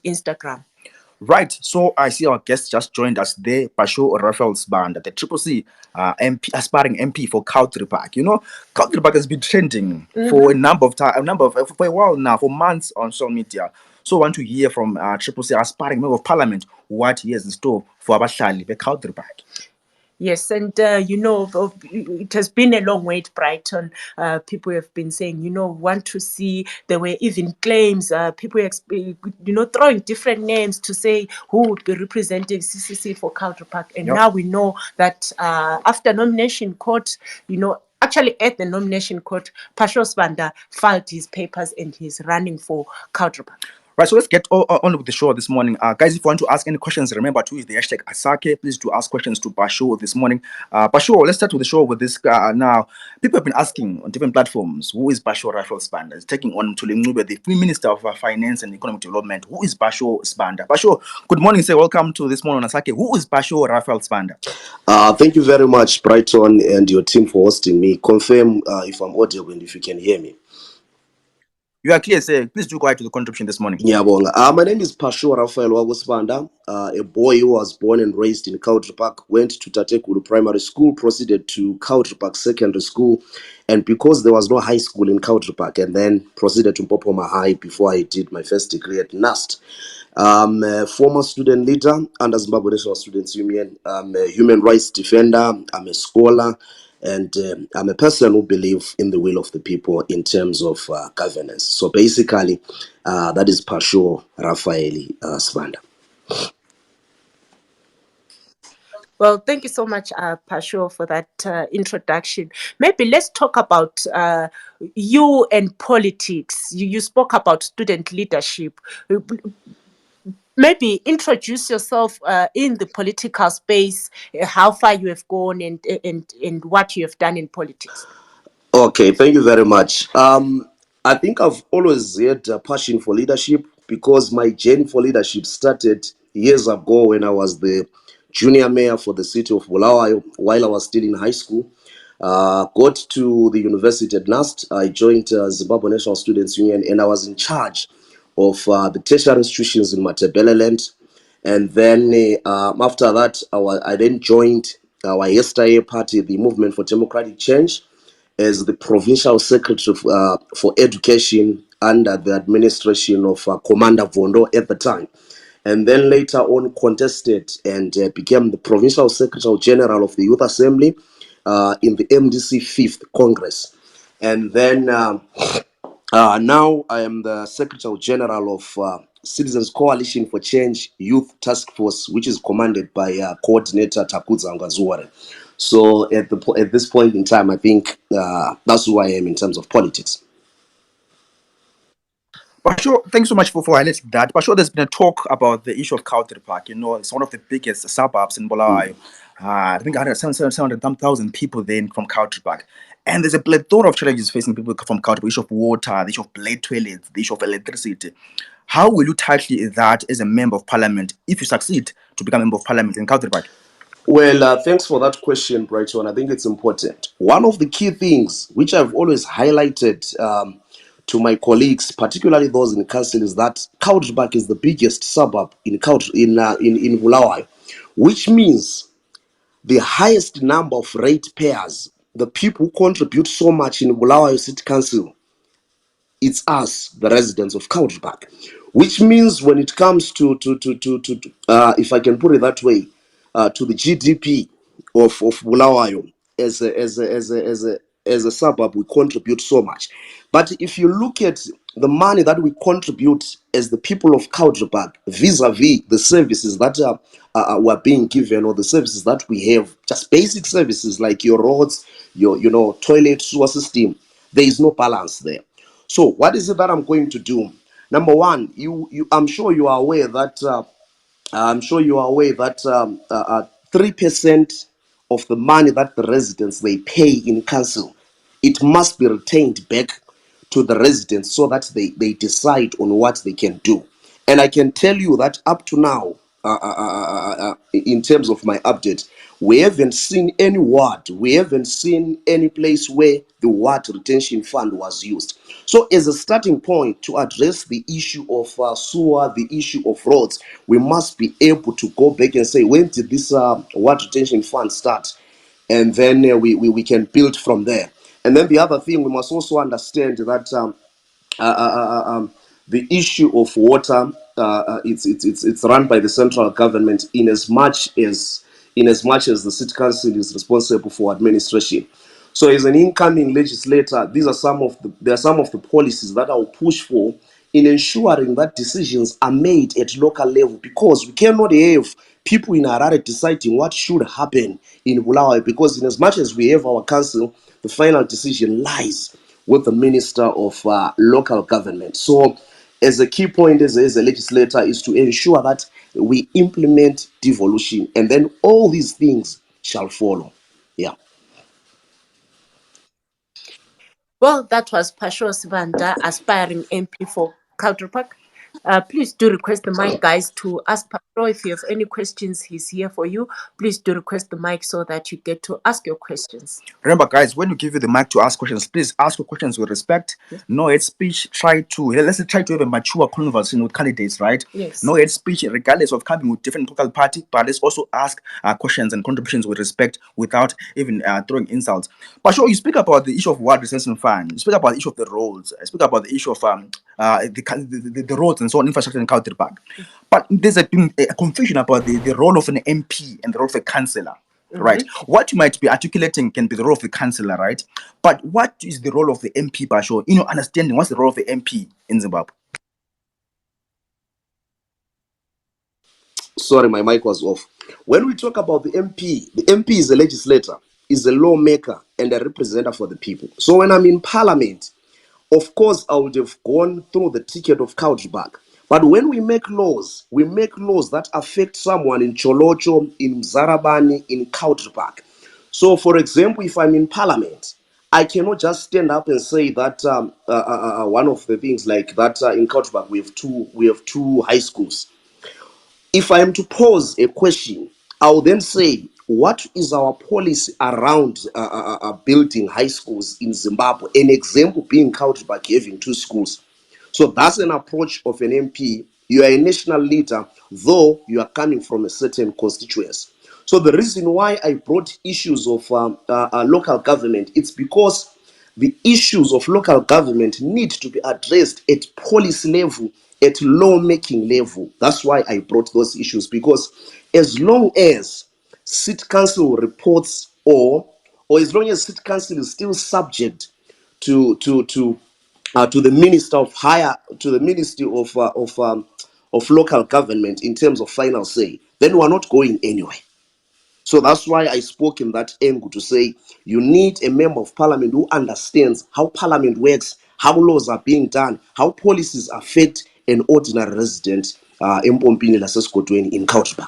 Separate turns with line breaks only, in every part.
Instagram.
Right, so I see our guest just joined us there, Basho Raphael's band, the CCC MP, aspiring MP for Cowdray Park. You know, Cowdray Park has been trending for a number of time, for a while now, for months on social media. So I want to hear from CCC aspiring member of Parliament what he has in store for Abashali, the Cowdray Park.
Yes, and it has been a long wait, Brighton. People have been saying, want to see. There were even claims, people, throwing different names to say who would be representing CCC for Cowdray Park. And now we know that after nomination court, actually at the nomination court, Basho Sibanda filed his papers and he's running for Cowdray Park.
Right, so let's get on with the show this morning. Guys, if you want to ask any questions, remember to use the hashtag Asake. Please do ask questions to Basho this morning. Basho, let's start with the show with this now. People have been asking on different platforms, who is Basho Raphael's Sibanda? It's taking on Mthuli Ncube, the Prime Minister of Finance and Economic Development. Who is Basho Sibanda? Basho, good morning, sir. Welcome to this morning on Asake. Who is Basho Raphael's Sibanda?
Thank you very much, Brighton, and your team for hosting me. Confirm if I'm audible and if you can hear me.
You are clear, sir. Please do go ahead to the contribution this morning.
Yeah, my name is Basho Raphael Sibanda, a boy who was born and raised in Cowdray Park, went to Tatekulu Primary School, proceeded to Cowdray Park Secondary School, and because there was no high school in Cowdray Park, and then proceeded to Mpopoma High before I did my first degree at NUST. I'm a former student leader under Zimbabwe National Students Union. I'm a human rights defender. I'm a scholar. And I'm a person who believes in the will of the people in terms of governance. So basically, that is Basho Raphael Sibanda.
Well, thank you so much, Basho, for that introduction. Maybe let's talk about you and politics. You spoke about student leadership. Maybe introduce yourself in the political space, how far you have gone and what you have done in politics.
Okay, thank you very much. I think I've always had a passion for leadership because my journey for leadership started years ago when I was the junior mayor for the city of Bulawayo while I was still in high school. Got to the university at NUST. I joined Zimbabwe National Students Union and I was in charge of the tertiary institutions in Matabeleland. And then after that, I then joined our yesterday party, the Movement for Democratic Change, as the provincial secretary for education under the administration of Commander Vondo at the time. And then later on contested and became the provincial secretary general of the Youth Assembly in the MDC 5th Congress. And then now I am the Secretary General of Citizens Coalition for Change Youth Task Force, which is commanded by Coordinator Takudza Ngazuare. So at this point in time, I think that's who I am in terms of politics.
Basho, thanks so much for highlighting that. Basho, there's been a talk about the issue of Cowdray Park. It's one of the biggest suburbs in Bulawayo. I think 700,000 people there from Cowdray Park. And there's a plethora of challenges facing people from Cowdray Park: the issue of water, the issue of blade toilets, the issue of electricity. How will you tackle that as a member of parliament if you succeed to become a member of parliament in Cowdray Park?
Well, thanks for that question, Brighton. I think it's important. One of the key things which I've always highlighted to my colleagues, particularly those in council, is that Cowdray Park is the biggest suburb in Bulawayo, which means the highest number of ratepayers, the people who contribute so much in Bulawayo City Council, it's us, the residents of Cowdray Park. Which means when it comes to if I can put it that way, to the GDP of Bulawayo as a suburb, we contribute so much. But if you look at the money that we contribute as the people of Cowdray Park vis-a-vis the services that were being given, or the services that we have, just basic services like your roads, your toilet, sewer system, there is no balance there. So what is it that I'm going to do? Number one, I'm sure you are aware that 3% of the money that the residents they pay in council, it must be retained back to the residents so that they decide on what they can do. And I can tell you that up to now, in terms of my update, We haven't seen any ward. We haven't seen any place where the water retention fund was used. So, as a starting point to address the issue of sewer, the issue of roads, we must be able to go back and say, when did this water retention fund start? And then we can build from there. And then the other thing, we must also understand that the issue of water, it's run by the central government in as much as the city council is responsible for administration. So, as an incoming legislator, there are some of the policies that I will push for in ensuring that decisions are made at local level, because we cannot have people in Harare deciding what should happen in Bulawayo, because in as much as we have our council, the final decision lies with the Minister of Local Government. So, as a key point as a legislator is to ensure that we implement devolution, and then all these things shall follow. Yeah.
Well, that was Pasho Sivanda, aspiring MP for Cowdray. Please do request the mic, guys, to ask Pasho if you have any questions. He's here for you. Please do request the mic so that you get to ask your questions.
Remember, guys, when we give you the mic to ask questions, please ask your questions with respect.
Yes.
No hate speech. Let's try to have a mature conversation with candidates, right?
Yes.
No hate speech, regardless of coming with different political party, but let's also ask questions and contributions with respect without even throwing insults. But sure, you speak about the issue of ward retention fund. You speak about the issue of the roads. I speak about the issue of the roads and so on, infrastructure in Cowdray. But there's been a confusion about the role of an MP and the role of a councillor. Right. What you might be articulating can be the role of the councillor, right? But what is the role of the MP, Basho? In your understanding, what's the role of the MP in Zimbabwe?
Sorry, my mic was off. When we talk about the MP is a legislator, is a lawmaker, and a representative for the people. So when I'm in parliament, of course, I would have gone through the ticket of Cowdray. But when we make laws that affect someone in Cholocho, in Mzarabani, in Cowdray. So, for example, if I'm in parliament, I cannot just stand up and say that one of the things like that in Cowdray we have two high schools. If I am to pose a question, I will then say, what is our policy around building high schools in Zimbabwe? An example being Cowdray having two schools. So that's an approach of an MP. You are a national leader, though you are coming from a certain constituency. So the reason why I brought issues of local government, it's because the issues of local government need to be addressed at policy level, at lawmaking level. That's why I brought those issues, because as long as city council reports or as long as city council is still subject to the Ministry of Local Government in terms of final say, then we're not going anywhere. So that's why I spoke in that angle to say you need a member of parliament who understands how parliament works, how laws are being done, how policies affect an ordinary resident in Cowdray.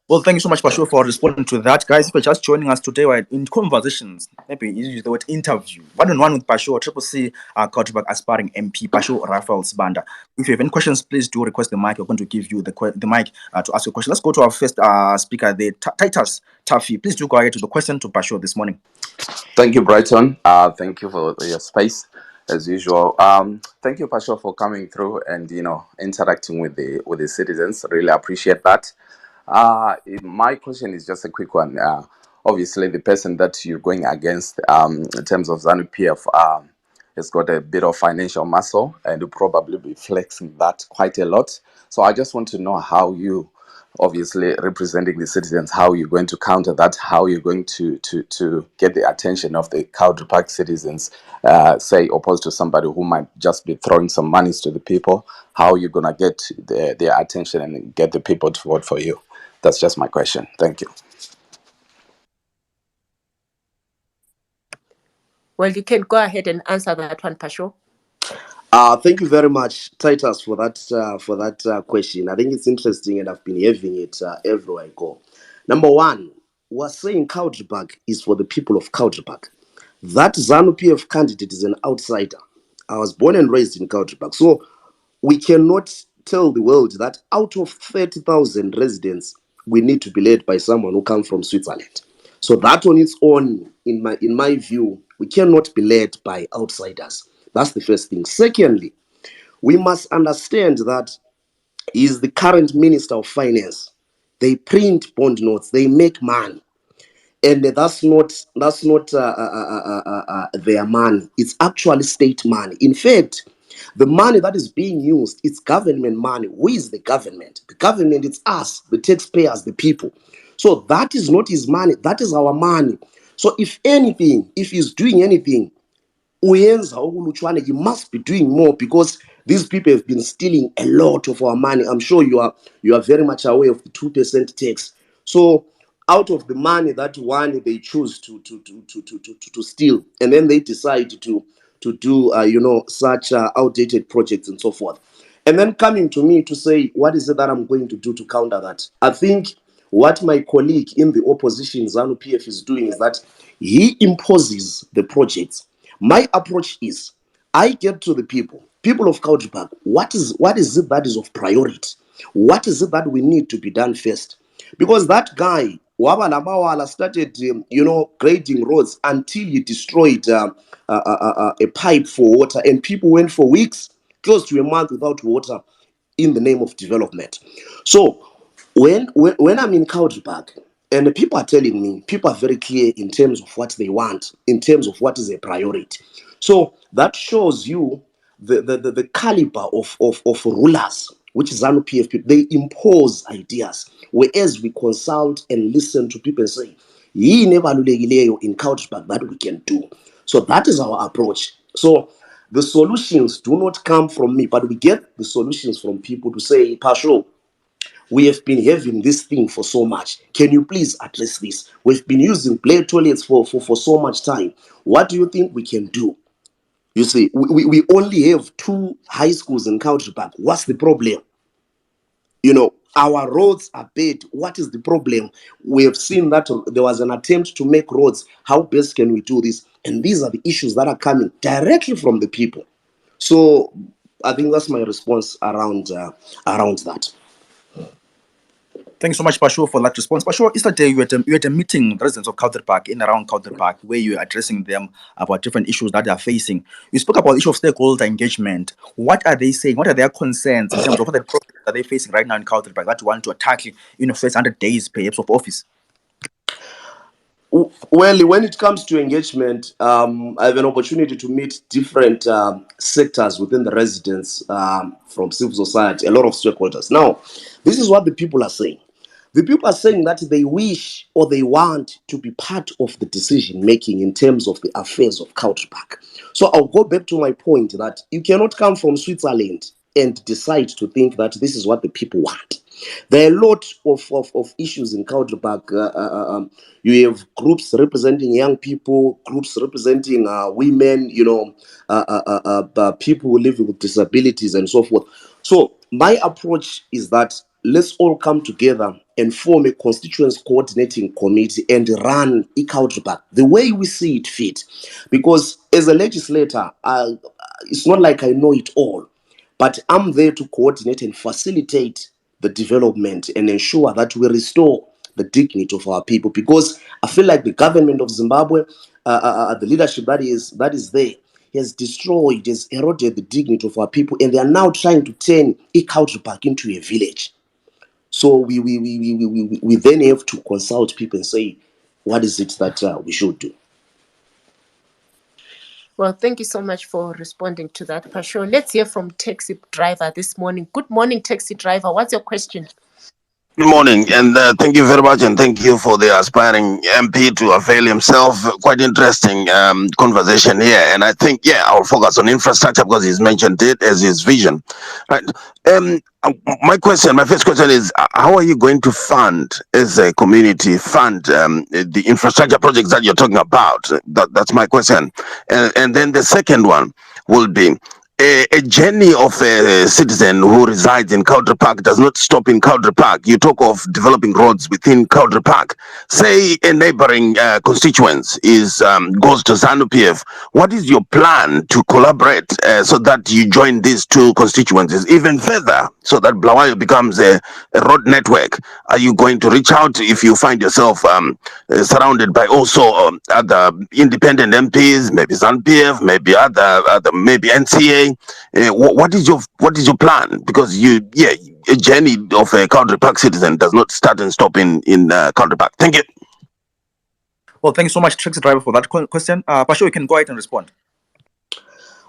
Well, thank you so much, Basho, for responding to that. Guys, if you're just joining us today, we're in conversations. Maybe you use the word interview. One-on-one with Basho, Triple C, Cowdray aspiring MP, Basho Raphael Sibanda. If you have any questions, please do request the mic. We're going to give you the mic to ask your question. Let's go to our first speaker, the Titus Taffy. Please do go ahead to the question to Basho this morning.
Thank you, Brighton. Thank you for your space, as usual. Thank you, Pasha, for coming through and interacting with the citizens. Really appreciate that. My question is just a quick one. Obviously, the person that you're going against, in terms of Zanu PF, has got a bit of financial muscle and will probably be flexing that quite a lot. So I just want to know how you, obviously representing the citizens, how you're going to counter that, how you're going to get the attention of the Cowdray citizens, say, opposed to somebody who might just be throwing some monies to the people, how you're going to get their attention and get the people to vote for you. That's just my question. Thank you.
Well, you can go ahead and answer that one, Pasho.
Thank you very much, Titus, for that question. I think it's interesting, and I've been having it everywhere I go. Number one, we're saying Cowdray is for the people of Cowdray. That Zanu PF candidate is an outsider. I was born and raised in Cowdray, so we cannot tell the world that out of 30,000 residents, we need to be led by someone who comes from Switzerland. So that on its own, in my view, we cannot be led by outsiders. That's the first thing. Secondly, we must understand that he is the current Minister of Finance. They print bond notes, they make money, and that's not their money. It's actually state money. In fact, the money that is being used, it's government money. Who is the government? The government, it's us, the taxpayers, the people. So that is not his money, that is our money. So if anything, if he's doing anything, uyenza okulutshwane, you must be doing more, because these people have been stealing a lot of our money. I'm sure you are very much aware of the 2% tax. So out of the money that one they choose to steal, and then they decide to do such outdated projects and so forth, and then coming to me to say what is it that I'm going to do to counter that. I think what my colleague in the opposition, Zanu PF, is doing is that he imposes the projects. My approach is I get to the people of Cowdray, what is it that is of priority? What is it that we need to be done first? Because that guy, Wabala Mawala, started, grading roads until he destroyed a pipe for water, and people went for weeks, close to a month, without water in the name of development. So when I'm in Cowdray, and the people are telling me, people are very clear in terms of what they want, in terms of what is a priority. So that shows you the caliber of rulers, which is Zanu PF. They impose ideas, whereas we consult and listen to people and say, "Yini ebalulekileyo in Cowdray that we can do." So that is our approach. So the solutions do not come from me, but we get the solutions from people to say, "Pasho, we have been having this thing for so much. Can you please address this? We've been using play toilets for so much time. What do you think we can do?" You see, we only have 2 high schools in Cowdray. What's the problem? Our roads are bad. What is the problem? We have seen that there was an attempt to make roads. How best can we do this? And these are the issues that are coming directly from the people. So I think that's my response around that.
Thank you so much, Pasho, for that response. Pasho, yesterday you had a meeting with residents of Cowdray in around Cowdray, where you were addressing them about different issues that they are facing. You spoke about the issue of stakeholder engagement. What are they saying? What are their concerns in terms of what the problems are they facing right now in Cowdray that you want to tackle in the first 100 days, perhaps, of office?
Well, when it comes to engagement, I have an opportunity to meet different sectors within the residents, from civil society, a lot of stakeholders. Now, this is what the people are saying. The people are saying that they wish or they want to be part of the decision making in terms of the affairs of Cowdray. So I'll go back to my point that you cannot come from Switzerland and decide to think that this is what the people want. There are a lot of issues in Cowdray. You have groups representing young people, groups representing women, people who live with disabilities and so forth. So my approach is that let's all come together and form a constituents coordinating committee and run Cowdray the way we see it fit. Because as a legislator, it's not like I know it all, but I'm there to coordinate and facilitate the development and ensure that we restore the dignity of our people. Because I feel like the government of Zimbabwe, the leadership that is there, has destroyed, has eroded the dignity of our people, and they are now trying to turn Cowdray into a village. So we then have to consult people and say, what is it that we should do?
Well, thank you so much for responding to that, Pasho. Let's hear from taxi driver this morning. Good morning, taxi driver. What's your question?
Good morning, and thank you very much, and thank you for the aspiring MP to avail himself. Quite interesting conversation here, and I think, I'll focus on infrastructure because he's mentioned it as his vision. Right. My first question is, how are you going to fund, as a community, the infrastructure projects that you're talking about? That's my question. And then the second one will be, a journey of a citizen who resides in Cowdray Park does not stop in Cowdray Park. You talk of developing roads within Cowdray Park. Say a neighboring constituents is goes to Zanu PF. What is your plan to collaborate so that you join these two constituencies even further, so that Blawayo becomes a road network? Are you going to reach out if you find yourself surrounded by also other independent MPs, maybe Zanu PF, maybe other maybe NCA? What is your plan? Because a journey of a Cowdray Park citizen does not start and stop in Cowdray Park. Thank you.
Well, thank you so much, Taxi Driver, for that question. Pasho, you can go ahead and respond.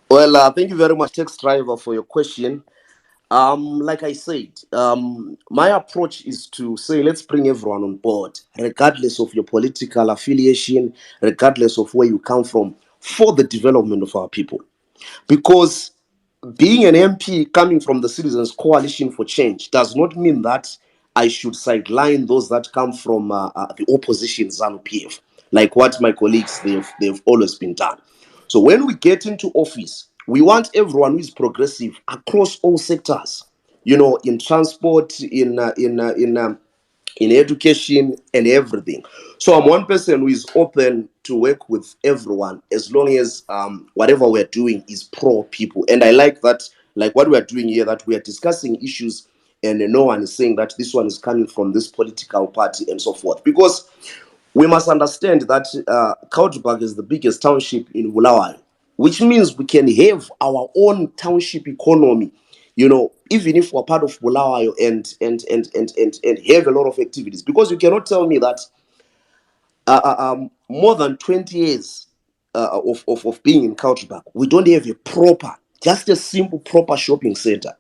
Well, thank you very much, Tax Driver, for your question. Like I said, my approach is to say let's bring everyone on board, regardless of your political affiliation, regardless of where you come from, for the development of our people. Because being an MP coming from the Citizens Coalition for Change does not mean that I should sideline those that come from the opposition, ZANU PF, like what my colleagues they've always been done. So when we get into office, we want everyone who is progressive across all sectors, in transport, in education and everything. So I'm one person who is open to work with everyone as long as whatever we're doing is pro people. And I like that, like what we're doing here, that we are discussing issues and no one is saying that this one is coming from this political party and so forth. Because we must understand that Cowdray is the biggest township in Bulawayo, which means we can have our own township economy, even if we're part of Bulawayo and have a lot of activities. Because you cannot tell me that more than 20 years of being in Cowdray, we don't have just a simple proper shopping center.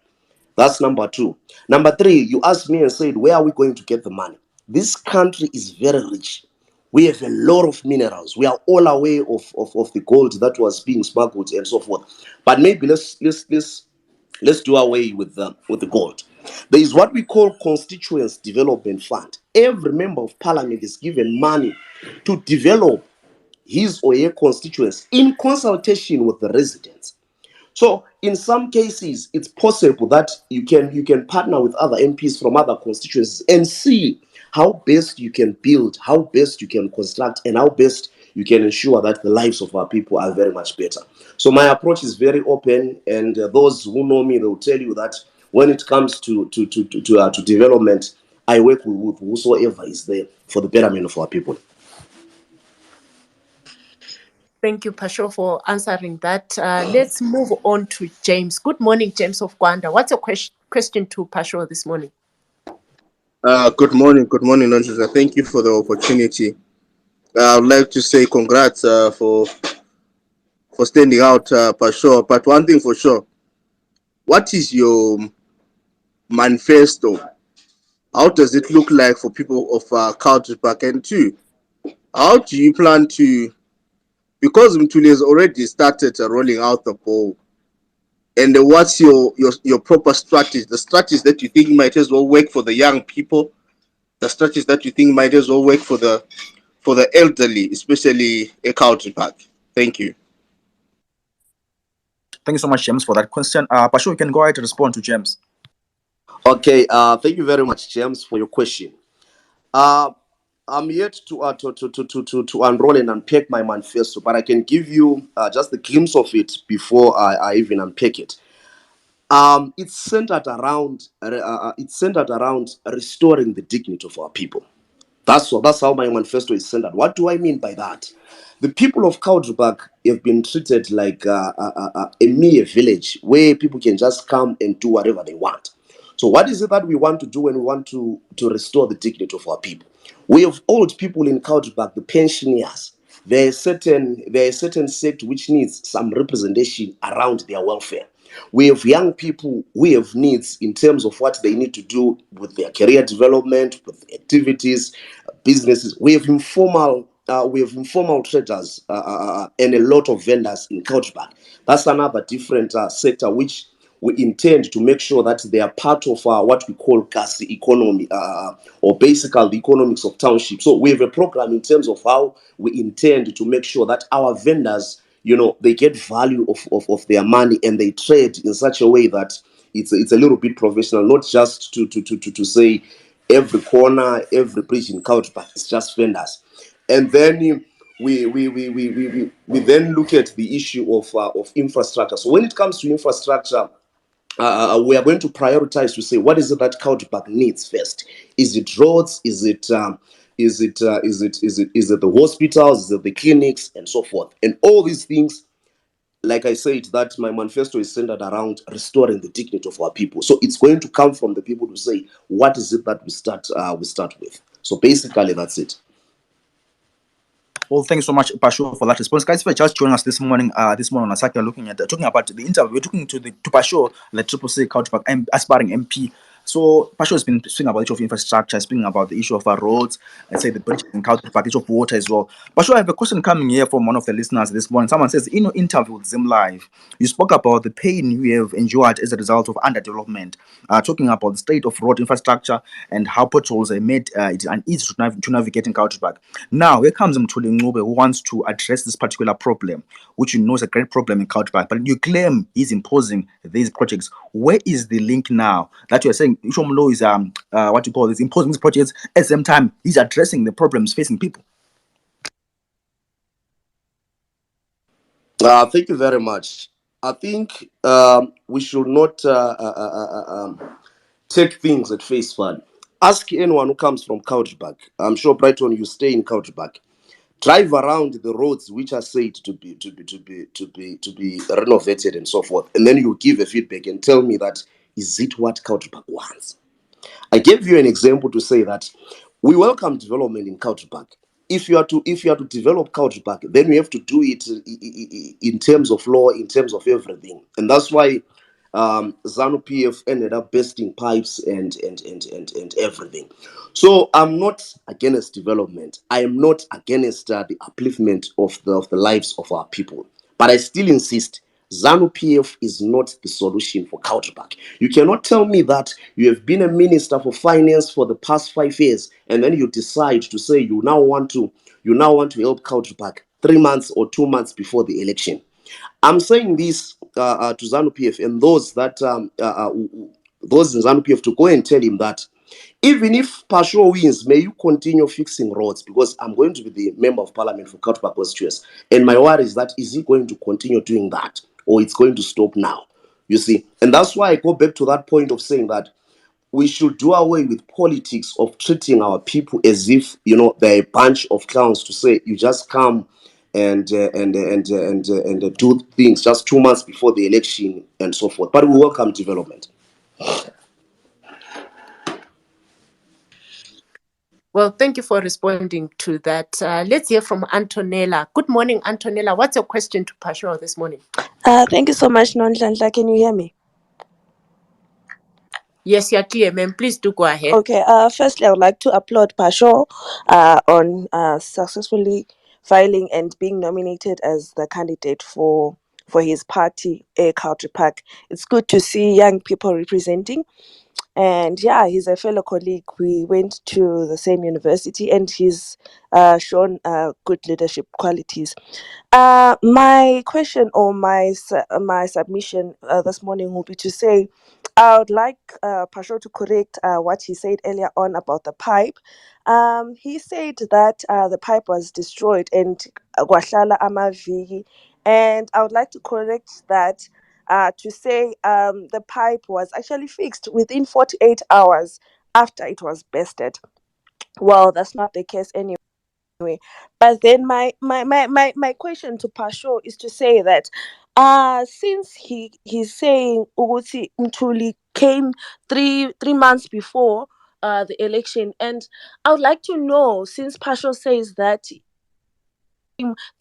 That's number two. Number three, you asked me and said, where are we going to get the money? This country is very rich. We have a lot of minerals. We are all aware of the gold that was being smuggled and so forth. But maybe let's do away with the gold. There is what we call Constituents Development Fund. Every member of parliament is given money to develop his or her constituents in consultation with the residents. So in some cases, it's possible that you can partner with other MPs from other constituencies and see how best you can build, how best you can construct, and how best you can ensure that the lives of our people are very much better. So my approach is very open, and those who know me, they will tell you that when it comes to development, I work with whosoever is there for the betterment of our people.
Thank you, Pasho, for answering that. Let's move on to James. Good morning, James of Gwanda. What's your question to Pasho this morning?
Good morning, Nonsense. Thank you for the opportunity. I would like to say congrats for standing out, Pasho. But one thing for sure, what is your manifesto? How does it look like for people of Cowdray Park? And two, how do you plan to, because Mthuli has already started rolling out the ball, and what's your proper strategy, the strategies that you think might as well work for the young people, the strategies that you think might as well work for the elderly, especially a Cowdray Park? Thank you.
Thank you so much, James, for that question. Pasho, you can go ahead and respond to James.
Okay, thank you very much, James, for your question. I'm yet to unroll and unpack my manifesto, but I can give you just a glimpse of it before I even unpack it. It's centered around restoring the dignity of our people. That's how my manifesto is centered. What do I mean by that? The people of Cowdray have been treated like a mere village where people can just come and do whatever they want. So what is it that we want to do when we want to restore the dignity of our people? We have old people in Cowdray, the pensioners. There is a certain sect which needs some representation around their welfare. We have young people who have needs in terms of what they need to do with their career development, with activities, businesses. We have informal traders and a lot of vendors in Cowdray. That's another different sector which we intend to make sure that they are part of what we call gas economy, or basically the economics of township. So we have a program in terms of how we intend to make sure that our vendors, they get value of their money, and they trade in such a way that it's a little bit professional, not just to say every corner, every bridge in Couch, but it's just vendors. And then we then look at the issue of infrastructure. So when it comes to infrastructure, we are going to prioritize to say what is it that Cowdray needs first. Is it roads? Is it the hospitals? Is it the clinics and so forth? And all these things, like I said, that my manifesto is centered around restoring the dignity of our people. So it's going to come from the people to say what is it that we start with. So basically, that's it.
Well, thanks so much, Pasho, for that response. Guys, if you just joining us this morning on Asaka, looking at talking about the interview, we're talking to Pasho, the CCC Cowdray aspiring MP. So Pasho has been speaking about the issue of infrastructure, speaking about the issue of our roads, and say the bridges in Cowdray, the issue of water as well. Pasho, I have a question coming here from one of the listeners this morning. Someone says, in your interview with Zim Live, you spoke about the pain you have endured as a result of underdevelopment, talking about the state of road infrastructure and how potholes are made it uneasy to navigate in Cowdray. Now, here comes Mthuli Ncube, who wants to address this particular problem, which you know is a great problem in Cowdray, but you claim he's imposing these projects. Where is the link now that you're saying Ishomlo is what you call this, imposing these projects at the same time he's addressing the problems facing people?
Thank you very much. I think we should not take things at face value. Ask anyone who comes from Cowdray. I'm sure, Brighton, you stay in Cowdray. Drive around the roads which are said to be renovated and so forth, and then you give a feedback and tell me that is it what Cowdray wants. I gave you an example to say that we welcome development in Cowdray. If you are to develop Cowdray, then we have to do it in terms of law, in terms of everything, and that's why Zanu PF ended up besting pipes and everything. So I'm not against development. I am not against the upliftment of the lives of our people. But I still insist Zanu PF is not the solution for Cowdray. You cannot tell me that you have been a minister for finance for the past 5 years, and then you decide to say you now want to help Cowdray 3 months or 2 months before the election. I'm saying this to Zanu PF and those in Zanu PF to go and tell him that even if Pasho wins, may you continue fixing roads, because I'm going to be the member of parliament for Cowdray constituency. And my worry is that is he going to continue doing that, or it's going to stop now? You see, and that's why I go back to that point of saying that we should do away with politics of treating our people as if they're a bunch of clowns, to say you just come and do things just 2 months before the election and so forth. But we welcome development.
Well, thank you for responding to that. Let's hear from Antonella. Good morning, Antonella. What's your question to Pasho this morning?
Thank you so much, Nonhlanhla. Can you hear me?
Yes, you're clear, ma'am. Please do go ahead.
Okay. Firstly, I would like to applaud Pasho on successfully filing and being nominated as the candidate for his party, Cowdray. It's good to see young people representing. And yeah, he's a fellow colleague. We went to the same university, and he's shown good leadership qualities. My question or my submission this morning will be to say, I would like Pasho to correct what he said earlier on about the pipe. He said that the pipe was destroyed and kwahlala amaviki, and I would like to correct that to say the pipe was actually fixed within 48 hours after it was busted. Well, that's not the case anyway. But then my question to Pasho is to say that since he's saying Uguti Mthuli came three months before the election, and I would like to know, since Pasho says that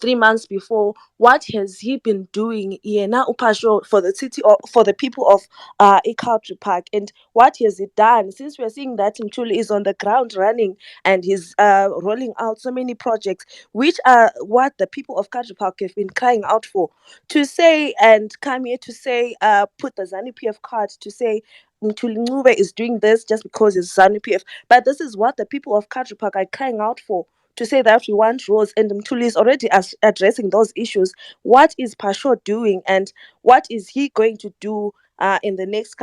3 months before, what has he been doing here now, Upasho, for the city or for the people of Cowdray, and what has he done, since we're seeing that Mthuli is on the ground running and he's rolling out so many projects, which are what the people of Cowdray have been crying out for, to say and come here to say put the Zanu PF card to say Mthuli Ncube is doing this just because it's Zanu PF, but this is what the people of Cowdray are crying out for, to say that we want roads, and Mthuli is already addressing those issues. What is Pasho doing, and what is he going to do in the next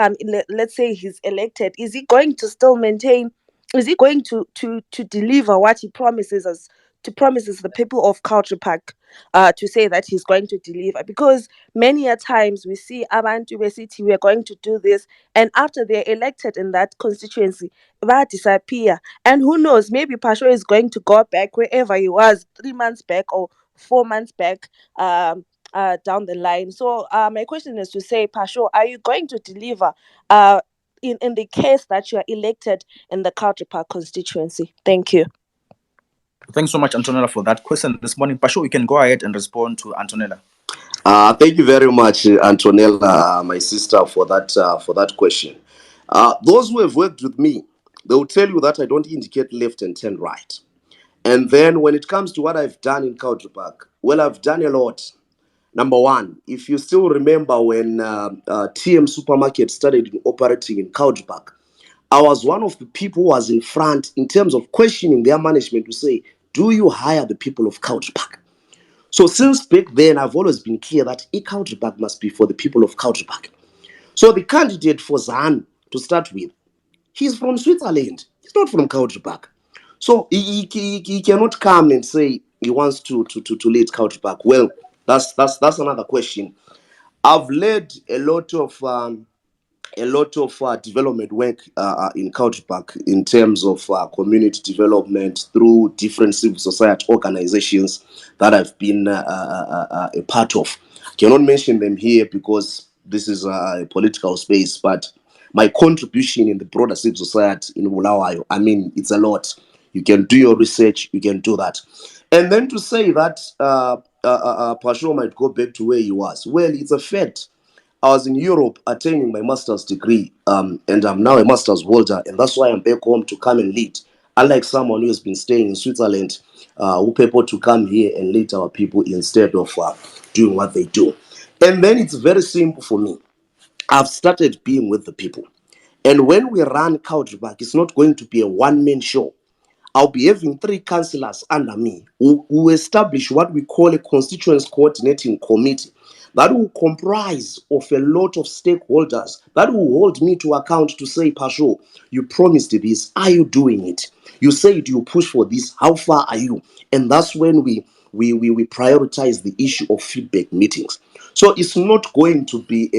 let's say he's elected? Is he going to still maintain, is he going to deliver what he promises us, to promises the people of Culture Park, to say that he's going to deliver? Because many a times we see abantu besithi we're going to do this, and after they're elected in that constituency, they disappear. And who knows, maybe Pasho is going to go back wherever he was 3 months back or 4 months back, down the line. So my question is to say, Pasho, are you going to deliver in the case that you are elected in the Culture Park constituency? Thank you.
Thanks so much, Antonella, for that question this morning. Pasho, you can go ahead and respond to Antonella.
Thank you very much, Antonella, my sister, for that question. Those who have worked with me, they will tell you that I don't indicate left and turn right. And then when it comes to what I've done in Culture Park, well, I've done a lot. Number one, if you still remember when TM Supermarket started operating in Cowdray Park, I was one of the people who was in front in terms of questioning their management to say, do you hire the people of Cowdray Park? So since back then, I've always been clear that Cowdray Park must be for the people of Cowdray Park. So the candidate for Zanu, to start with, he's from Switzerland. He's not from Cowdray Park. So he cannot come and say he wants to lead Cowdray Park. Well, that's another question. I've led a lot of development work in Cowdray Park in terms of community development through different civil society organizations that I've been a part of. I cannot mention them here because this is a political space, but my contribution in the broader civil society in Bulawayo, I mean, it's a lot. You can do your research, you can do that. And then to say that Pasho might go back to where he was, well, it's a fact. I was in Europe attaining my master's degree, and I'm now a master's holder, and that's why I'm back home to come and lead. Unlike someone who has been staying in Switzerland, who people to come here and lead our people instead of doing what they do. And then it's very simple for me. I've started being with the people. And when we run Cowdray Park, it's not going to be a one-man show. I'll be having 3 councillors under me who establish what we call a constituency coordinating committee that will comprise of a lot of stakeholders that will hold me to account to say, Pasho, you promised this. Are you doing it? You said you push for this. How far are you? And that's when we prioritize the issue of feedback meetings. So it's not going to be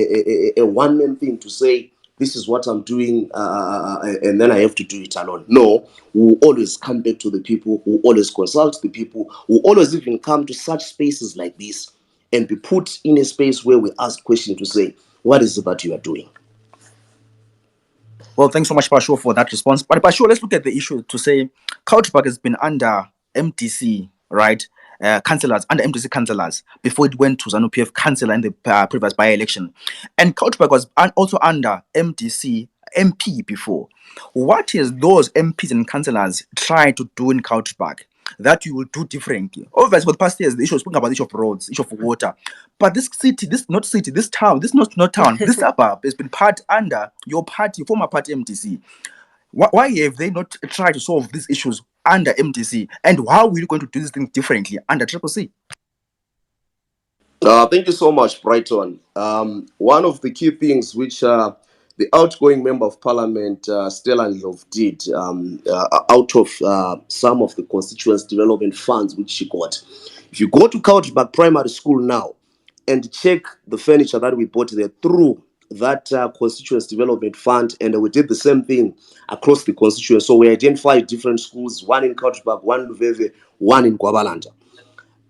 a one-man thing to say, this is what I'm doing, and then I have to do it alone. No, we'll always come back to the people, we'll always consult the people, we'll always even come to such spaces like this and be put in a space where we ask questions to say, what is it that you are doing?
Well, thanks so much, Pasho, for that response. But Pasho, let's look at the issue to say Cowdray Park has been under MDC, right? Councillors, under MDC councillors, before it went to Zanu PF councillor in the previous by-election. And Cowdray Park was also under MDC MP before. What is those MPs and councillors trying to do in Cowdray Park that you will do differently? Obviously, for the past years, the issue was speaking about the issue of roads, issue of water. But this city, this town, this not town, this suburb has been part under your party, former party MDC. Why have they not tried to solve these issues under MDC? And how are you going to do this thing differently under Triple C?
Thank you so much, Brighton. One of the key things which the outgoing member of parliament, Stella Love, did out of some of the constituency development funds which she got. If you go to Cowdray Park Primary School now and check the furniture that we bought there through that constituency development fund, and we did the same thing across the constituency. So we identified different schools, one in Cowdray Park, one in Luveve, one in Kwabalanda.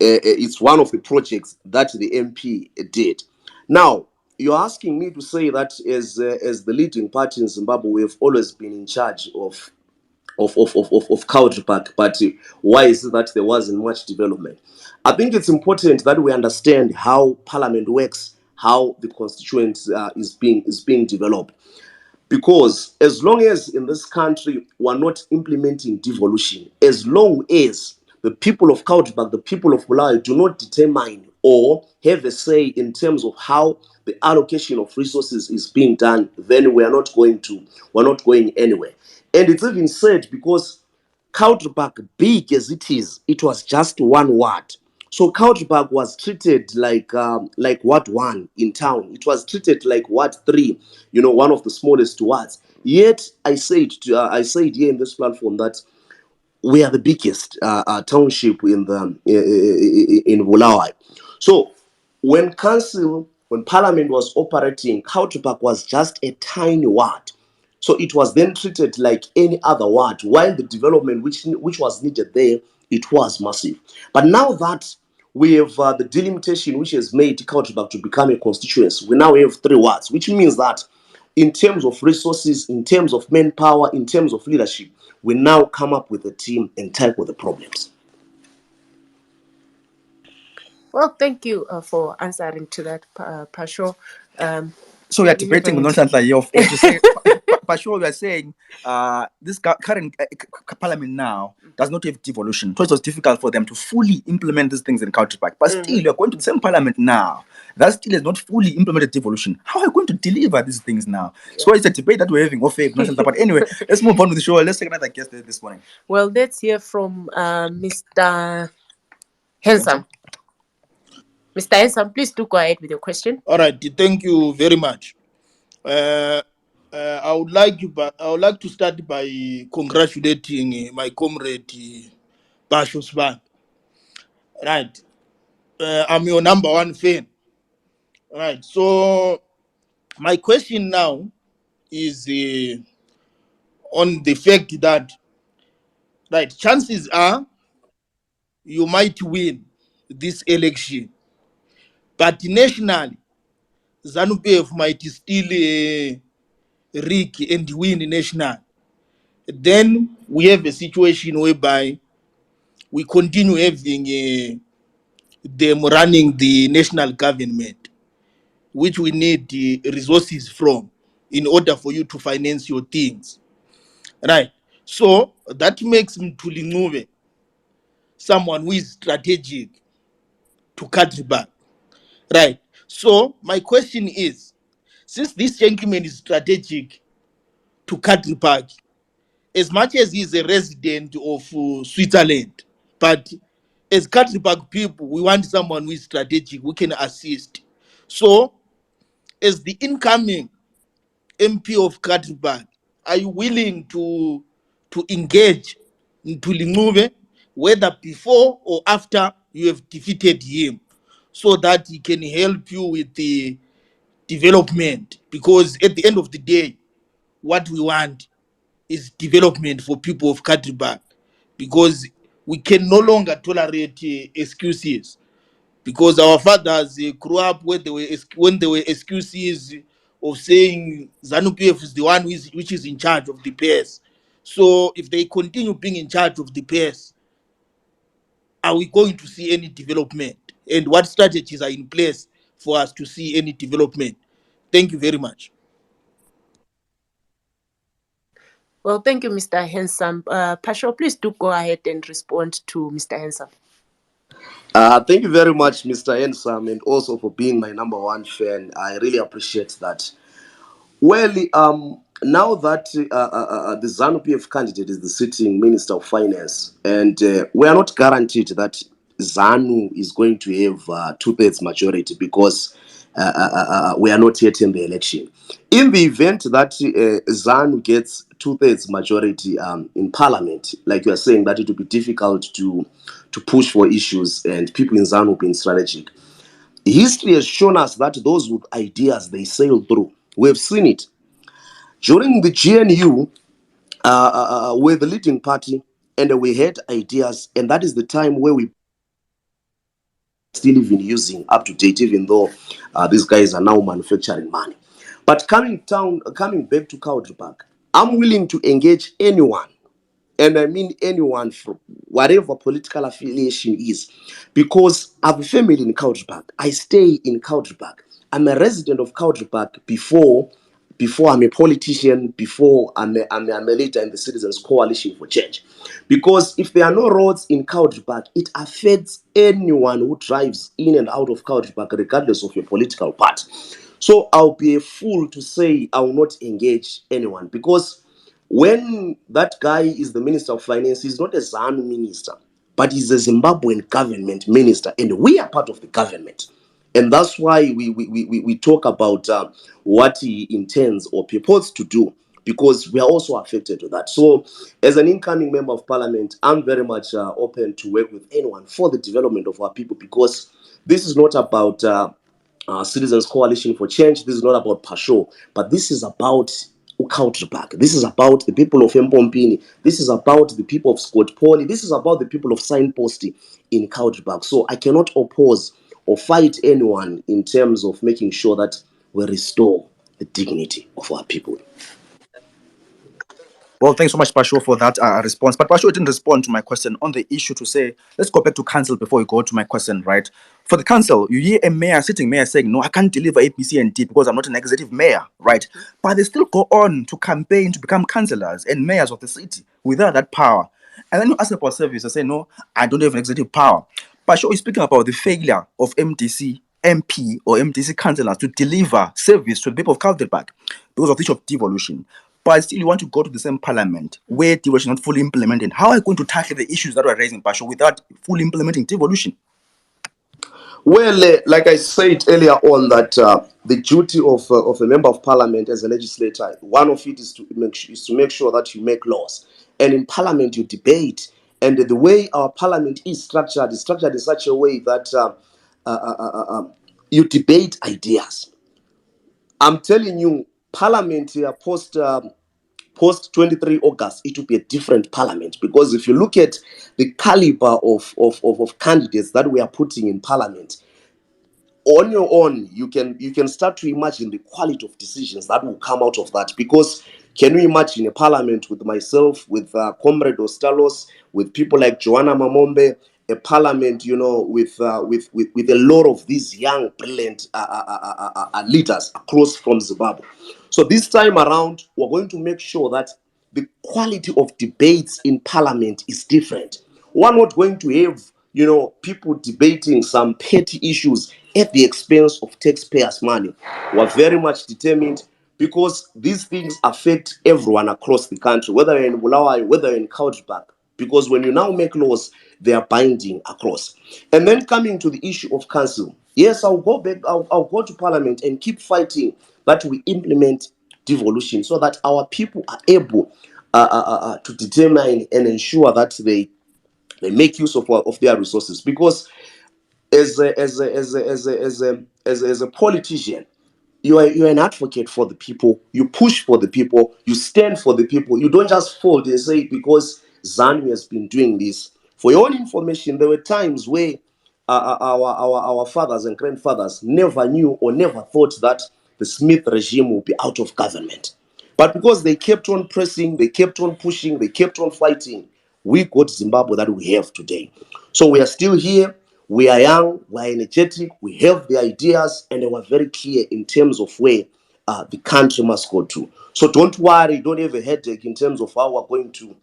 It's one of the projects that the MP did. Now, you're asking me to say that as the leading party in Zimbabwe, we have always been in charge of Cowdray Park, but why is it that there wasn't much development? I think it's important that we understand how Parliament works, how the constituency is being developed. Because as long as in this country we're not implementing devolution, as long as the people of Cowdray Park, the people of Bulawayo do not determine or have a say in terms of how the allocation of resources is being done, then we're not going anywhere. And it's even said because Cowdray, big as it is, it was just one ward. So Cowdray was treated like Ward 1 in town. It was treated like Ward 3, one of the smallest wards. Yet I said here in this platform that we are the biggest township in Bulawayo. So when Parliament was operating, Cowdray was just a tiny ward. So it was then treated like any other ward, while the development which was needed there, it was massive. But now that we have the delimitation which has made Cowdray to become a constituency, we now have 3 wards, which means that in terms of resources, in terms of manpower, in terms of leadership, we now come up with a team and tackle the problems.
Well, thank you for answering to that, Pasho.
So we are debating on nonsense like to say, Pasho, we are saying this current parliament now does not have devolution. So it was difficult for them to fully implement these things in Cowdray. But still, you are going to the same parliament now that still has not fully implemented devolution. How are you going to deliver these things now? Yeah. So it's a debate that we're having off air. But anyway, let's move on with the show. Let's take another guest this morning.
Well, let's hear from Mr. Handsome. Mr. Handsome, please do go ahead with your question.
All right, thank you very much. I would like to start by congratulating my comrade Pasho Span. Right, I'm your number 1 fan. Right, so my question now is on the fact that, right, chances are you might win this election, but nationally, ZANU-PF might still rig and win national. Then we have a situation whereby we continue having them running the national government, which we need resources from in order for you to finance your things. Right. So that makes Mthuli Ncube someone who is strategic to Cowdray. Right. So my question is, since this gentleman is strategic to Cowdray, as much as he's a resident of Switzerland, but as Cowdray people, we want someone who is strategic, who can assist. So, as the incoming MP of Cowdray, are you willing to engage Mthuli Ncube, whether before or after you have defeated him, so that he can help you with the development? Because at the end of the day, what we want is development for people of Cowdray, because we can no longer tolerate excuses, because our fathers grew up when there were excuses of saying ZANU-PF is the one which is in charge of the pairs. So if they continue being in charge of the pairs, are we going to see any development? And what strategies are in place for us to see any development? Thank you very much.
Well, thank you, Mr. Handsome. Pasho, please do go ahead and respond to Mr. Handsome.
Thank you very much, Mr. Handsome, and also for being my number 1 fan. I really appreciate that. Well, now that the ZANU-PF candidate is the sitting Minister of Finance, and we are not guaranteed that ZANU is going to have 2/3 majority, because we are not yet in the election. In the event that ZANU gets 2/3 majority in Parliament, like you are saying, that it will be difficult to push for issues, and people in ZANU being strategic. History has shown us that those with ideas, they sail through. We have seen it. During the GNU, we're the leading party, and we had ideas, and that is the time where we still even using up to date, even though these guys are now manufacturing money. But coming back to Cowdray, I'm willing to engage anyone, and I mean anyone from whatever political affiliation is, because I have a family in Cowdray. I stay in Cowdray. I'm a resident of Cowdray before I'm a politician, before I'm a leader in the Citizens Coalition for Change. Because if there are no roads in Cowdray, it affects anyone who drives in and out of Cowdray, regardless of your political party. So I'll be a fool to say I will not engage anyone, because When that guy is the Minister of Finance, he's not a Zanu minister, but he's a Zimbabwean government minister, and we are part of the government. And that's why we talk about what he intends or purports to do, because we are also affected to that. So, as an incoming member of parliament, I'm very much open to work with anyone for the development of our people, because this is not about Citizens Coalition for Change. This is not about Pasho, but this is about Cowdray. This is about the people of Mpompini. This is about the people of Scott Pauli. This is about the people of Signposty in Cowdray. So I cannot oppose or fight anyone in terms of making sure that we restore the dignity of our people.
Well, thanks so much, Pasho, for that response. But Pasho didn't respond to my question on the issue to say, let's go back to council before we go to my question, right? For the council, you hear a sitting mayor saying, no, I can't deliver A, B, C, and D because I'm not an executive mayor, right? But they still go on to campaign to become councillors and mayors of the city without that power. And then you ask them for service, they say, no, I don't have an executive power. Pasho is speaking about the failure of MDC MP or MDC councillors to deliver service to the people of Cowdray because of the issue of devolution. But still, you want to go to the same parliament where devolution is not fully implemented. How are you going to tackle the issues that we're raising, Pasho, without fully implementing devolution?
Well, like I said earlier on, that the duty of a member of parliament as a legislator, one of it is to make sure that you make laws, and in parliament you debate. And the way our parliament is structured in such a way that you debate ideas. I'm telling you, parliament here post 23 August, it will be a different parliament, because if you look at the caliber of candidates that we are putting in parliament, on your own, you can start to imagine the quality of decisions that will come out of that. Because can you imagine a parliament with myself, with Comrade Ostalos, with people like Joanna Mamombe, a parliament, with a lot of these young, brilliant leaders across from Zimbabwe. So this time around, we're going to make sure that the quality of debates in parliament is different. We're not going to have, people debating some petty issues at the expense of taxpayers' money. We're very much determined, because these things affect everyone across the country, whether you're in Bulawayo, whether you're in Cowdray. Because when you now make laws, they are binding across. And then coming to the issue of council, yes, I'll go back, I'll go to parliament and keep fighting that we implement devolution, so that our people are able to determine and ensure that they make use of their resources. Because as a politician, you're an advocate for the people. You push for the people. You stand for the people. You don't just fold and say, because Zanu has been doing this. For your own information, there were times where our fathers and grandfathers never knew or never thought that the Smith regime would be out of government. But because they kept on pressing, they kept on pushing, they kept on fighting, we got Zimbabwe that we have today. So we are still here. We are young, we are energetic, we have the ideas, and they were very clear in terms of where the country must go to. So don't worry, don't have a headache in terms of how we're going to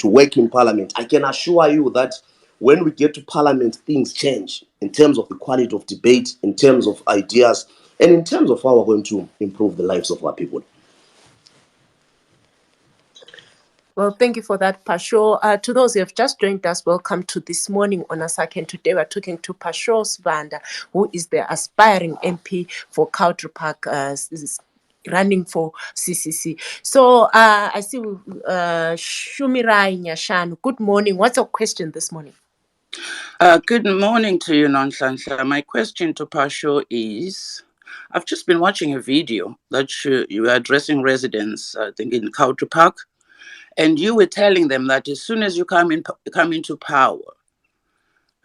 work in parliament. I can assure you that when we get to parliament, things change in terms of the quality of debate, in terms of ideas, and in terms of how we're going to improve the lives of our people.
Well, thank you for that, Pasho. To those who have just joined us, welcome to This Morning on Asake. Today we're talking to Pasho Svanda, who is the aspiring MP for Cowdray, running for CCC. So I see Shumirai Nyashanu. Good morning. What's your question this morning?
Good morning to you, Nonhlanhla. My question to Pasho is, I've just been watching a video that you were addressing residents, I think in Cowdray Park, and you were telling them that as soon as you come into power,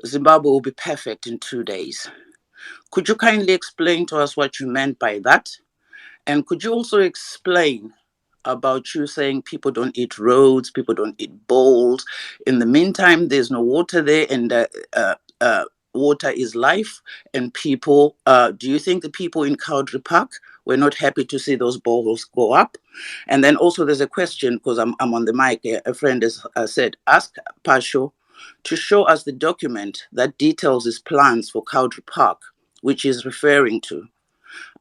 Zimbabwe will be perfect in 2 days. Could you kindly explain to us what you meant by that? And could you also explain about you saying people don't eat roads, people don't eat bowls. In the meantime, there's no water there, and water is life. And people, do you think the people in Cowdray Park were not happy to see those bowls go up? And then also there's a question, because I'm on the mic, a friend has said, ask Pasho to show us the document that details his plans for Cowdray Park, which he's referring to.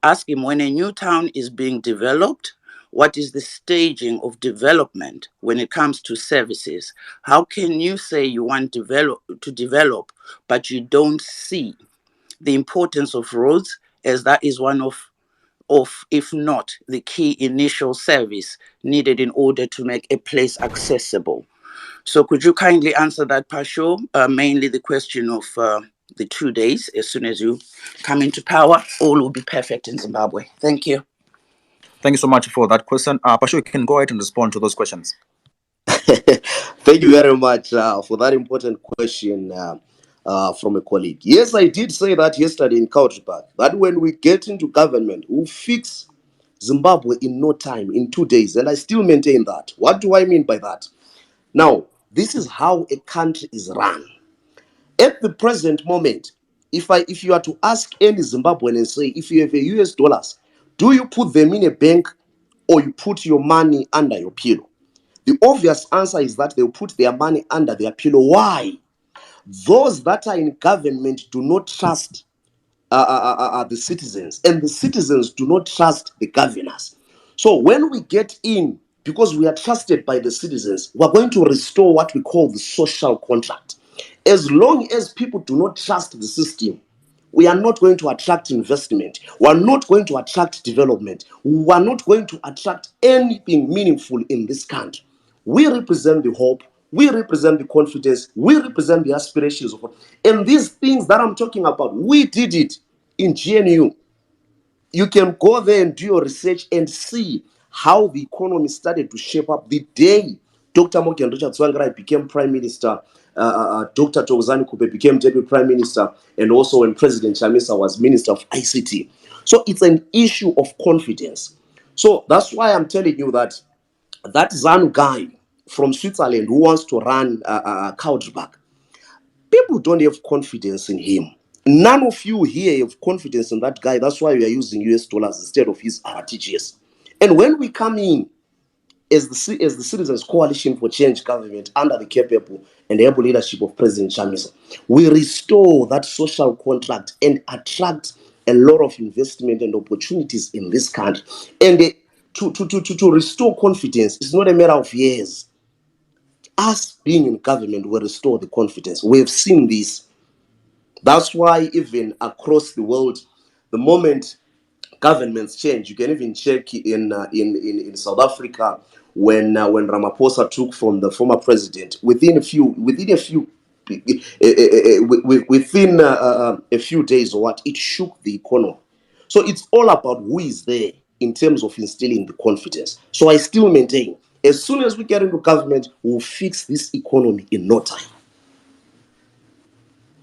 Ask him, when a new town is being developed, what is the staging of development when it comes to services? How can you say you want to develop, but you don't see the importance of roads, as that is one of, if not the key initial service needed in order to make a place accessible? So could you kindly answer that, Pasho? Mainly the question of the 2 days. As soon as you come into power, all will be perfect in Zimbabwe. Thank you.
Thank you so much for that question. Pasho, you can go ahead and respond to those questions.
Thank you very much for that important question from a colleague. Yes, I did say that yesterday in Cowdray, that when we get into government, we'll fix Zimbabwe in no time, in 2 days. And I still maintain that. What do I mean by that? Now, this is how a country is run. At the present moment, if you are to ask any Zimbabwean and say, if you have a US dollars, do you put them in a bank or you put your money under your pillow? The obvious answer is that they'll put their money under their pillow. Why? Those that are in government do not trust the citizens, and the citizens do not trust the governors. So when we get in, because we are trusted by the citizens, we're going to restore what we call the social contract. As long as people do not trust the system, we are not going to attract investment. We are not going to attract development. We are not going to attract anything meaningful in this country. We represent the hope. We represent the confidence. We represent the aspirations of, and these things that I'm talking about, we did it in GNU. You can go there and do your research and see how the economy started to shape up the day Dr. Morgan Richard Tsvangirai became Prime Minister, Dr. Ncube became Deputy Prime Minister, and also when President Chamisa was Minister of ICT. So it's an issue of confidence. So that's why I'm telling you that that Zanu guy from Switzerland who wants to run Cowdray, people don't have confidence in him. None of you here have confidence in that guy. That's why we are using US dollars instead of his RTGS. And when we come in as the Citizens Coalition for Change government under the capable and able leadership of President Chamisa, we restore that social contract and attract a lot of investment and opportunities in this country. And to restore confidence is not a matter of years. Us being in government will restore the confidence. We have seen this. That's why even across the world, the moment governments change, you can even check in South Africa when Ramaphosa took from the former president. Within a few days or what, it shook the economy. So it's all about who is there in terms of instilling the confidence. So I still maintain, as soon as we get into government, we'll fix this economy in no time.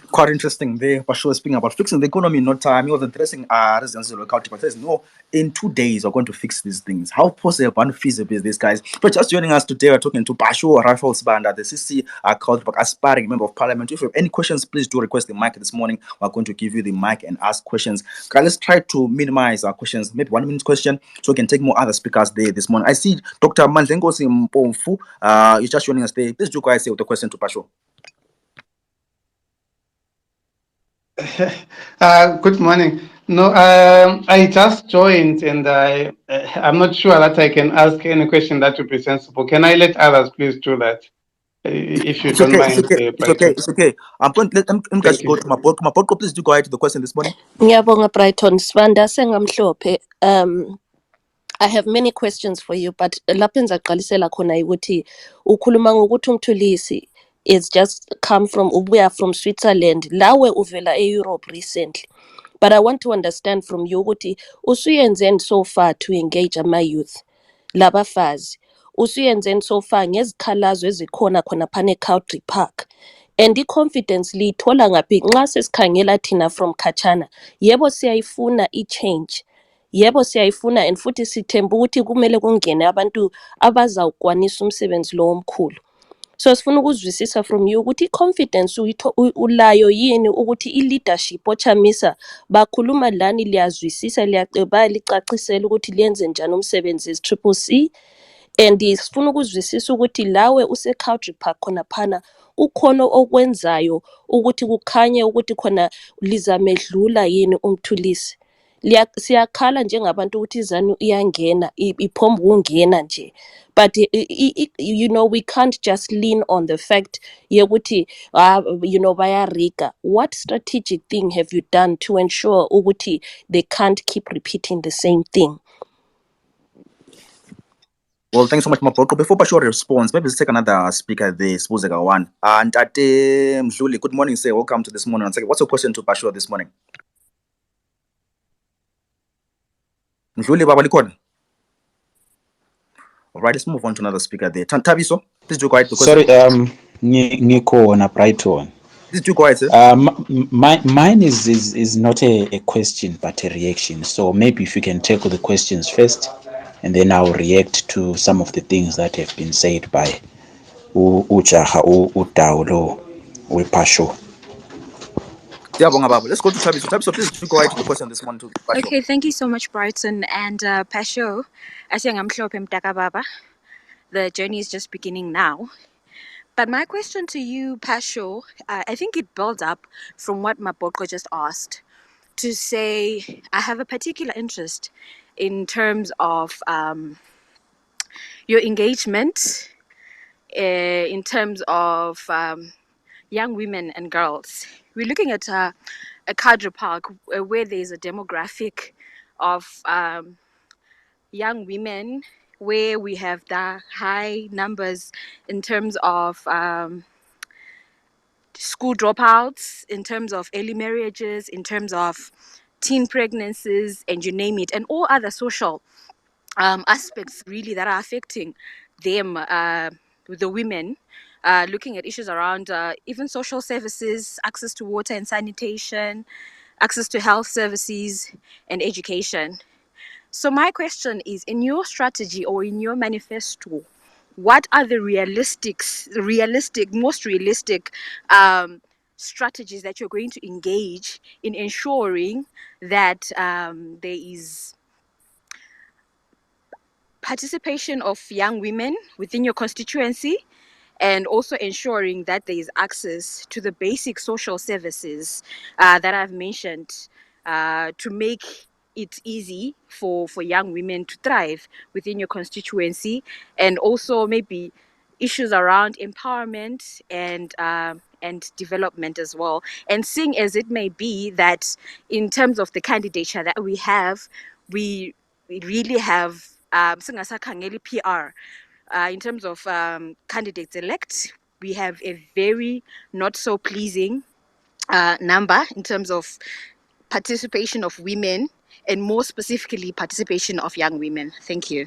Quite interesting there. Pasho was speaking about fixing the economy in no time. He was addressing residents of the county, but says, no, in 2 days we're going to fix these things. How possible and feasible is this, guys? But just joining us today, we're talking to Pasho Riflesbanda, the CCC aspiring member of parliament. If you have any questions, please do request the mic this morning. We're going to give you the mic and ask questions. Guys, let's try to minimize our questions, maybe 1 minute question, so we can take more other speakers there this morning. I see Dr. Mandlengosi Mpomfu, you're just joining us there. Please do guys say with the question to Pasho.
Good morning. No, I just joined and I'm not sure that I can ask any question that would be sensible. Can I let others please do that? If you don't mind.
It's okay. I'm going to let guys go to my podcast. Please do go ahead to the question this morning.
Ngiyabonga Brighton Sibanda sengamhlophe. I have many questions for you, but lapho engizaqalisela khona ukuthi ukhuluma ngokuthi uMthulisi is just ubuya from Switzerland, lawe uvela e-Europe recently. But I want to understand from you ukuthi usuyenzeni so far to engage ama-youth, labafazi. Usuyenzeni so far ngezikhalazo ezikhona khona phana e-Cowdray Park. And i-confidence liyithola ngaphi nxa sesikhangela thina from Khatshana. Yebo siyayifuna i-change. Yebo siyayifuna and futhi sithemba ukuthi kumele kungene abantu abazawukwanisa umsebenzi lo omkhulu. So sifuna ukuzwisisa from you ukuthi i-confidence ulayo yini ukuthi i-leadership oChamisa bakhuluma lani liyazwisisa liyaceba licacisela ukuthi liyenze njani umsebenzi CCC. And sifuna ukuzwisisa ukuthi lawe use-Cowdray Park khona phana ukhona okwenzayo ukuthi kukhanye ukuthi khona lizamedlula yini uMthulisi. Siyakhala njengabantu ukuthi izanu iyangena iphomba ukungena nje, but you know, we can't just lean on the fact yokuthi you know, bayariga. What strategic thing have you done to ensure ukuthi they can't keep repeating the same thing?
Well, thanks so much, Maboko. Before Pasho responds, maybe let's take another speaker there, Spuzeka one. And Tate Mthuli, good morning, sir. Welcome to this morning. What's your question to Pasho this morning? Mthuli, Baba Likon. All right, let's move on to another speaker there. Tabiso, please do quiet.
Sorry, Nico on a Brighton.
Please do quiet, sir.
Mine is not a question but a reaction. So maybe if you can tackle the questions first, and then I'll react to some of the things that have been said by Ujaha Udaulo Pasho.
Let's go to Tabiso. Tabiso, please do quiet to the question this morning to Pasho.
Okay, thank you so much, Brighton and Pasho. The journey is just beginning now. But my question to you, Pasho, I think it builds up from what Maboko just asked, to say I have a particular interest in terms of your engagement, in terms of young women and girls. We're looking at a Cowdray Park where there's a demographic of young women, where we have the high numbers in terms of school dropouts, in terms of early marriages, in terms of teen pregnancies, and you name it, and all other social aspects really that are affecting them, the women, looking at issues around even social services, access to water and sanitation, access to health services, and education. So my question is, in your strategy or in your manifesto, what are the most realistic strategies that you're going to engage in ensuring that there is participation of young women within your constituency, and also ensuring that there is access to the basic social services that I've mentioned, to make it easy for young women to thrive within your constituency, and also maybe issues around empowerment and development as well. And seeing as it may be that in terms of the candidature that we have, we really have PR. In terms of candidates elect, we have a very not so pleasing number in terms of participation of women, and more specifically participation of young women. Thank you.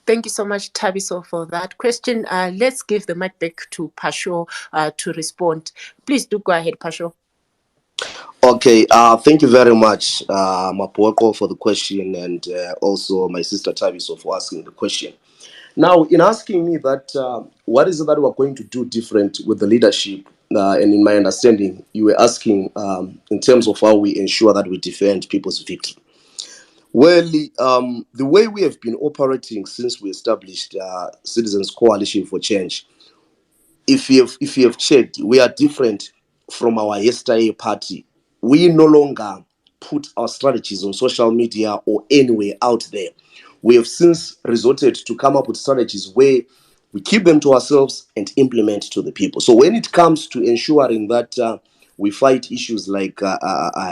Thank you so much, Tabiso, for that question. Let's give the mic back to Pasho to respond. Please do go ahead, Pasho.
Okay, thank you very much, Mapoko, for the question, and also my sister Tabiso for asking the question. Now, in asking me that, what is it that we're going to do different with the leadership, and in my understanding, you were asking in terms of how we ensure that we defend people's victory. Well, the way we have been operating since we established Citizens Coalition for Change, if you have checked, we are different from our yesterday party. We no longer put our strategies on social media or anywhere out there. We have since resorted to come up with strategies where we keep them to ourselves and implement to the people. So when it comes to ensuring that we fight issues like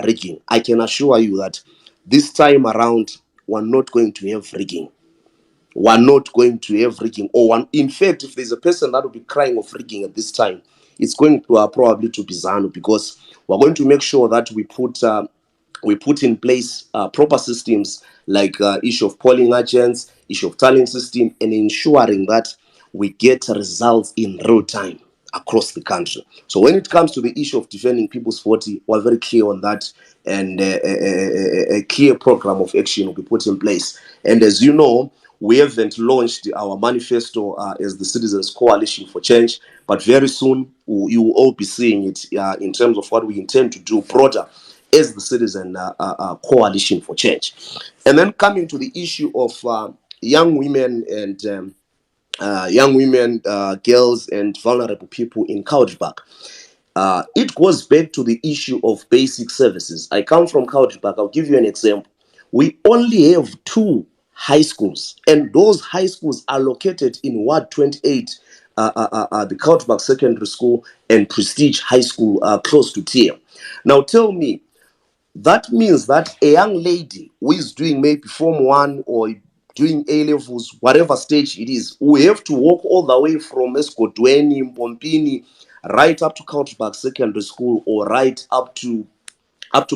rigging, I can assure you that this time around, we're not going to have rigging. We're not going to have rigging. In fact, if there's a person that will be crying of rigging at this time, it's going to probably to be Zanu, because we're going to make sure that we put in place proper systems like issue of polling agents, issue of tallying system, and ensuring that we get results in real time across the country. So when it comes to the issue of defending people's vote, we're very clear on that, and a clear program of action will be put in place. And as you know, we haven't launched our manifesto as the Citizens Coalition for Change, but very soon you will all be seeing it in terms of what we intend to do broader as the Citizen Coalition for Change. And then coming to the issue of young women and girls and vulnerable people in Cowdray Park. It goes back to the issue of basic services. I come from Cowdray. I'll give you an example. We only have 2 high schools, and those high schools are located in Ward 28, the Cowdray Secondary School and Prestige High School, close to Tier. Now tell me, that means that a young lady who is doing maybe Form 1 or doing A levels, whatever stage it is, we have to walk all the way from Eskodweni, Mpompini, right up to Cowdray Secondary School, or right up to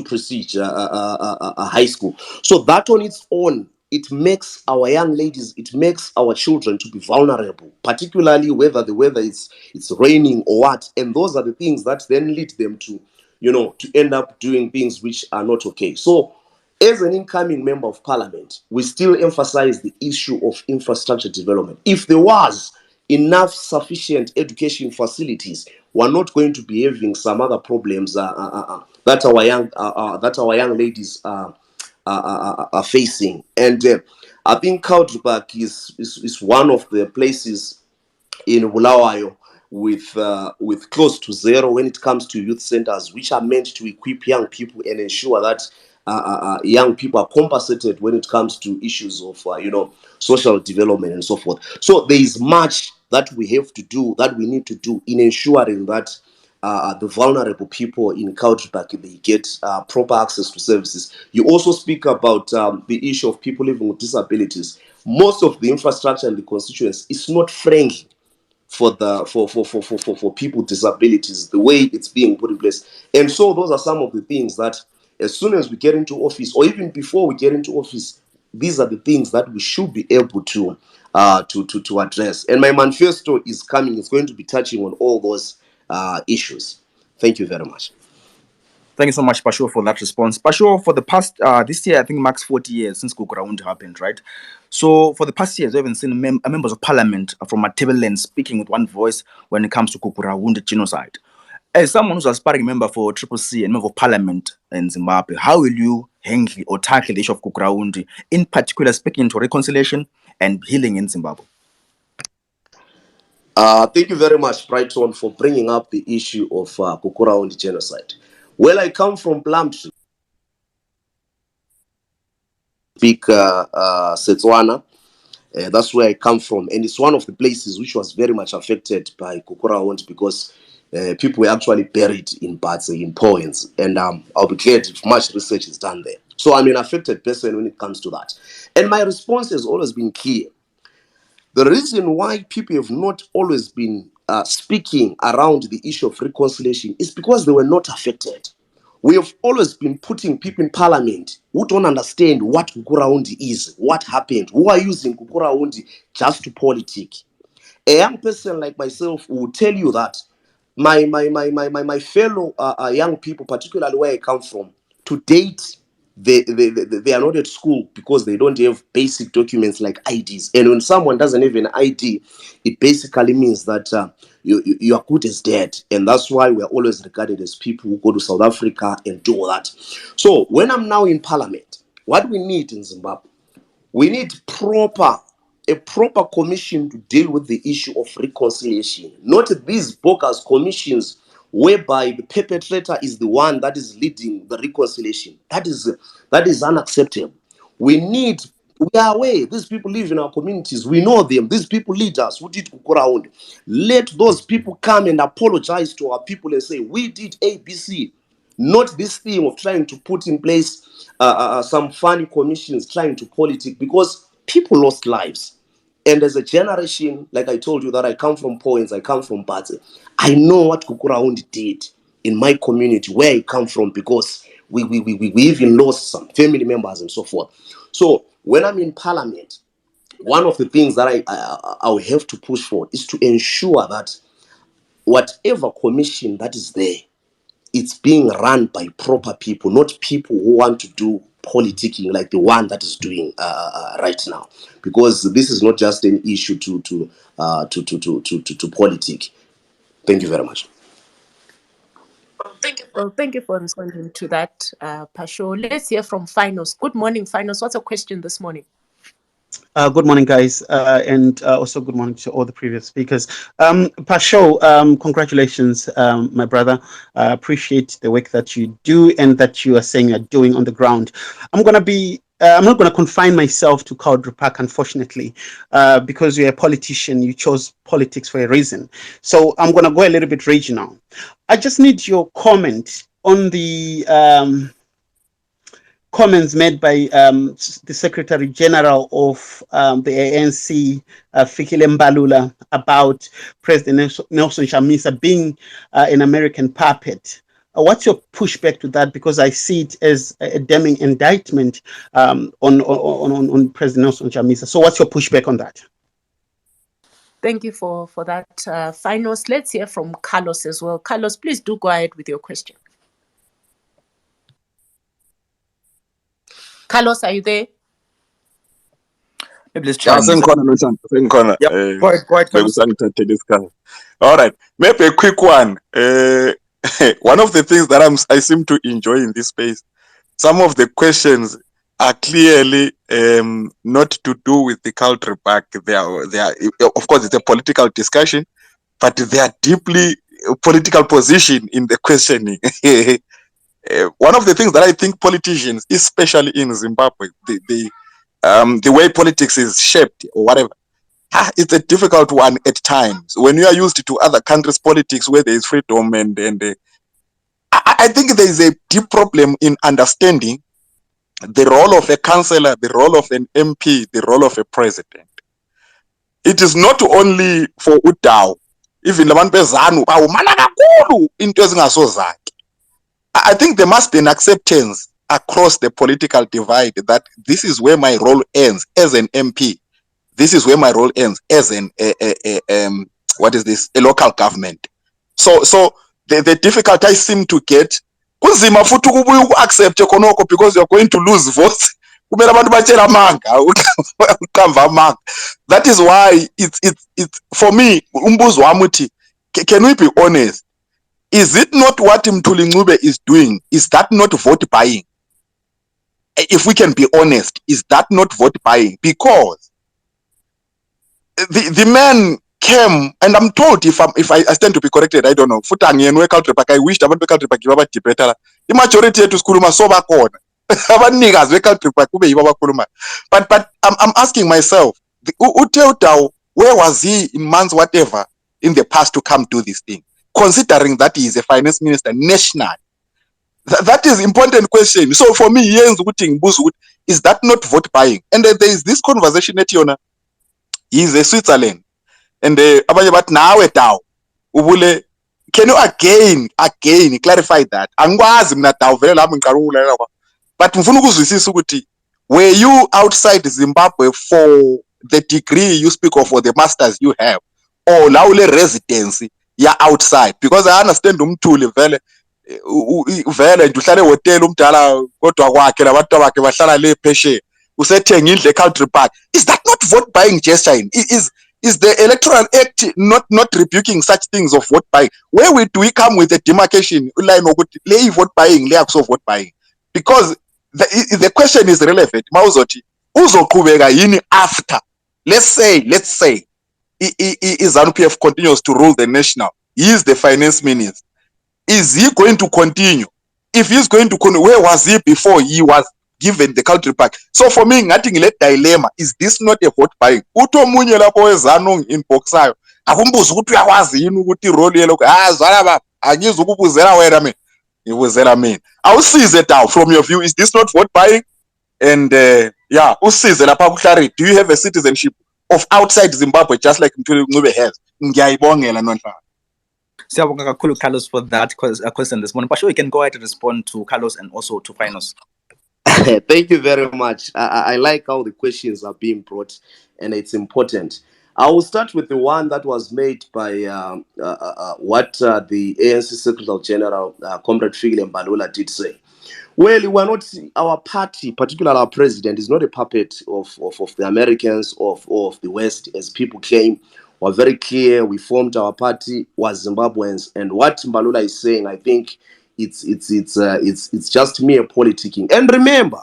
Prestige High School. So that on its own, it makes our young ladies, it makes our children to be vulnerable, particularly whether the weather is it's raining or what. And those are the things that then lead them to, to end up doing things which are not okay. So as an incoming member of parliament, we still emphasize the issue of infrastructure development. If there was enough sufficient education facilities, we're not going to be having some other problems that our young ladies are facing. And I think Cowdray is one of the places in Bulawayo with close to zero when it comes to youth centers, which are meant to equip young people and ensure that young people are compensated when it comes to issues of social development and so forth. So there is much that we have to do, that we need to do in ensuring that the vulnerable people in Cowdray they get proper access to services. You also speak about the issue of people living with disabilities. Most of the infrastructure in the constituency is not friendly for people with disabilities, the way it's being put in place. And so those are some of the things that as soon as we get into office, or even before we get into office, these are the things that we should be able to address. And my manifesto is coming, it's going to be touching on all those issues. Thank you very much.
Thank you so much, Pasho, for that response. Pasho, for the past, this year, I think marks 40 years since Gukurahundi happened, right? So for the past years, we haven't seen members of parliament from Matebeleland speaking with one voice when it comes to Gukurahundi genocide. As someone who's aspiring member for CCC and member of parliament in Zimbabwe, how will you handle or tackle the issue of Gukurahundi, in particular speaking to reconciliation and healing in Zimbabwe?
Thank you very much, Brighton, for bringing up the issue of Gukurahundi genocide. Well, I come from Plumtree, speak Setswana. That's where I come from, and it's one of the places which was very much affected by Gukurahundi because people were actually buried in Batse, in poems, and I'll be glad if much research is done there. So I'm an affected person when it comes to that. And my response has always been clear. The reason why people have not always been speaking around the issue of reconciliation is because they were not affected. We have always been putting people in parliament who don't understand what Gukurahundi is, what happened, who are using Gukurahundi just to politic. A young person like myself will tell you that my fellow young people, particularly where I come from, to date, they are not at school because they don't have basic documents like IDs. And when someone doesn't have an ID, it basically means that you are good as dead. And that's why we're always regarded as people who go to South Africa and do all that. So when I'm now in parliament, what we need in Zimbabwe, we need a proper commission to deal with the issue of reconciliation, not these bogus commissions whereby the perpetrator is the one that is leading the reconciliation. That is unacceptable. We are aware these people live in our communities. We know them. These people lead us. Who did Gukurahundi? Let those people come and apologize to our people and say, we did ABC. Not this thing of trying to put in place some funny commissions, trying to politic, because people lost lives. And as a generation, like I told you that I come from Poets, I come from Batse, I know what Gukurahundi did in my community, where I come from, because we even lost some family members and so forth. So when I'm in parliament, one of the things that I will have to push for is to ensure that whatever commission that is there, it's being run by proper people, not people who want to do politicking like the one that is doing right now. Because this is not just an issue to politic. Thank you very much.
Well, thank you for responding to that, Pasho. Let's hear from Finals. Good morning, Finals. What's your question this morning?
Good morning, guys, and also good morning to all the previous speakers. Pasho, congratulations, my brother. I appreciate the work that you do and that you are saying you're doing on the ground. I'm not going to confine myself to Cowdray Park, unfortunately, because you're a politician. You chose politics for a reason. So I'm going to go a little bit regional. I just need your comment on the comments made by the Secretary General of the ANC, Fikile Mbalula, about President Nelson Chamisa being an American puppet. What's your pushback to that? Because I see it as a damning indictment on President Nelson Chamisa. So what's your pushback on that?
Thank you for that, Finos. Let's hear from Carlos as well. Carlos, please do go ahead with your question. Carlos, are you there?
Maybe let's try.
Yep.
Go ahead.
All right. Maybe a quick one. One of the things that I seem to enjoy in this space, some of the questions are clearly not to do with the Cowdray Park. They are, of course, it's a political discussion, but they are deeply political position in the questioning. One of the things that I think politicians, especially in Zimbabwe, the way politics is shaped or whatever, it's a difficult one at times. When you are used to other countries' politics where there is freedom I think there is a deep problem in understanding the role of a councillor, the role of an MP, the role of a president. It is not only for uDawu, even labantu beZanu bawumana kakhulu into ezingasozakhe. I think there must be an acceptance across the political divide that this is where my role ends as an MP. This is where my role ends as an a local government. So the difficulty I seem to get kunzima futhi ukubuya uku-accept khonokho because you're going to lose votes. Kumele abantu batshela amanga uqamba amanga. That is why it's for me umbuzo wami uthi can we be honest? Is it not what Mthuli Ncube is doing? Is that not vote buying? If we can be honest, is that not vote buying? Because the man came, and I'm told if I stand to be corrected, I don't know. Futhi angiyenwe Cowdray Park. I wish abantu beCowdray Park baba debate. The majority yethu sikhuluma so bakhona. Abanikazi beCowdray Park kube yibo abakhuluma. But I'm asking myself, uDawu, where was he in months whatever in the past to come do this thing? Considering that he is a finance minister national. That is important question. So for me, is that not vote buying? And there is this conversation at Yona. He is a Switzerland. And abanye bathi nawe Dawu ubule, can you again clarify that? Angwazi mina Dawu vele lami ngiqala ukulalela kwa. But ngifuna ukuzwisisa ukuthi were you outside Zimbabwe for the degree you speak of or the masters you have, or la ule residency ya outside? Because I understand uMthuli vele nje uhlale hotel umdala kodwa kwakhe labantu bakhe bahlala le pheshe usethenga indle eCountry Park. Is that not vote buying gesture? Is the Electoral Act not rebuking such things of vote buying? Where do we come with a demarcation line ukuthi le vote buying le akuso vote buying? Because the question is relevant. Mawuzothi uzoqhubeka yini after, let's say Zanu PF continues to rule the national, he is the finance minister. Is he going to continue? If he's going to continue, where was he before he was given the Cowdray Park? So for me, ngathi ngile dilemma, is this not a vote buying? Uthi omunye lapho weZanu inboxayo akumbuza ukuthi uyakwazi yini ukuthi role yelo zwana baba angizi ukubuzela wena mina ngibuzela mina. Awusize Dawu, from your view, is this not vote buying? And usize lapha kuhlari, do you have a citizenship of outside Zimbabwe just like Mthuli Ncube has? Ngiyayibongela Nonhla.
Siyabonga kakhulu Carlos for that question this morning. But sure, you can go ahead and respond to Carlos and also to Finos.
Thank you very much. I like how the questions are being brought, and it's important. I will start with the one that was made by what the ANC Secretary General, Comrade Fikile Mbalula, did say. Well, we're not, our party, particularly our president, is not a puppet of the Americans or of the West, as people claim. We're very clear. We formed our party, was Zimbabweans, and what Mbalula is saying, I think it's just mere politicking. And remember,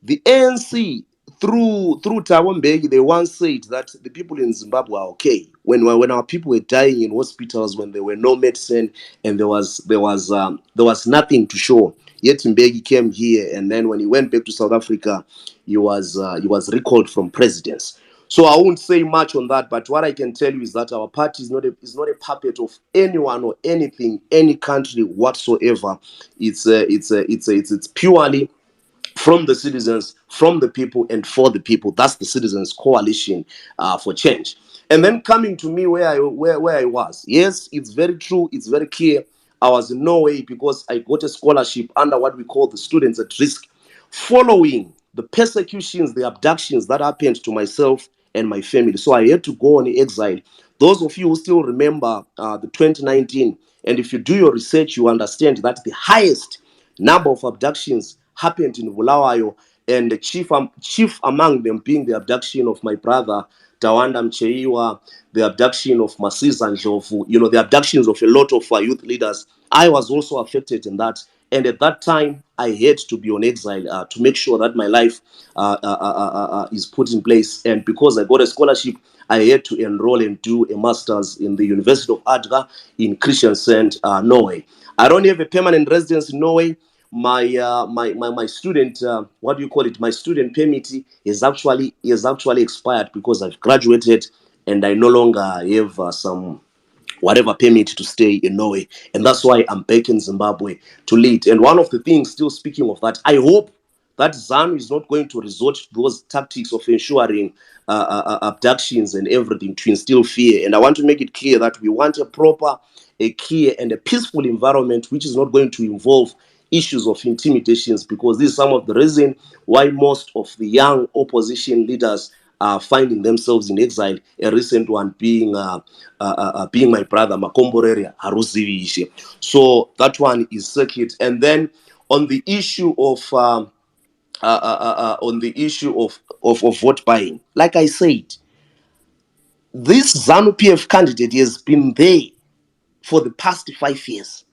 the ANC through Thabo Mbeki, they once said that the people in Zimbabwe are okay. When our people were dying in hospitals, when there were no medicine and there was nothing to show. Yet Mbeki came here, and then when he went back to South Africa, he was recalled from presidents. So I won't say much on that, but what I can tell you is that our party is not a puppet of anyone or anything, any country whatsoever. It's purely from the citizens, from the people, and for the people. That's the Citizens Coalition for Change. And then coming to me where I was, yes, it's very true, it's very clear. I was in Norway because I got a scholarship under what we call the Students at Risk, following the persecutions, the abductions that happened to myself and my family. So I had to go on exile. Those of you who still remember the 2019, and if you do your research, you understand that the highest number of abductions happened in Bulawayo, and the chief among them being the abduction of my brother Tawanda Mcheiwa, the abduction of Masiza Ndlovu, the abductions of a lot of youth leaders. I was also affected in that. And at that time, I had to be on exile to make sure that my life is put in place. And because I got a scholarship, I had to enroll and do a master's in the University of Agder in Kristiansand, Norway. I don't have a permanent residence in Norway. My student what do you call it, my student permit is actually expired because I've graduated and I no longer have some whatever permit to stay in Norway, and that's why I'm back in Zimbabwe to lead. And one of the things, still speaking of that, I hope that Zanu is not going to resort to those tactics of ensuring abductions and everything to instill fear. And I want to make it clear that we want a proper, a clear, and a peaceful environment which is not going to involve issues of intimidations, because this is some of the reason why most of the young opposition leaders are finding themselves in exile. A recent one being my brother Makomboreria Haruzivishe. So that one is circuit. And then on the issue of vote buying, like I said, this ZANU PF candidate has been there for the past 5 years.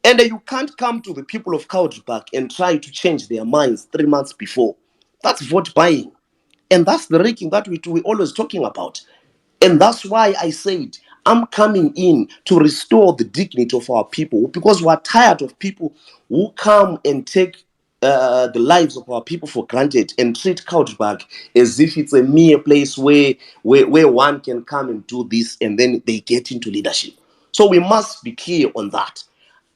And you can't come to the people of Cowdray and try to change their minds 3 months before. That's vote buying. And that's the rigging that we're always talking about. And that's why I said I'm coming in to restore the dignity of our people, because we're tired of people who come and take the lives of our people for granted and treat Cowdray as if it's a mere place where one can come and do this and then they get into leadership. So we must be clear on that.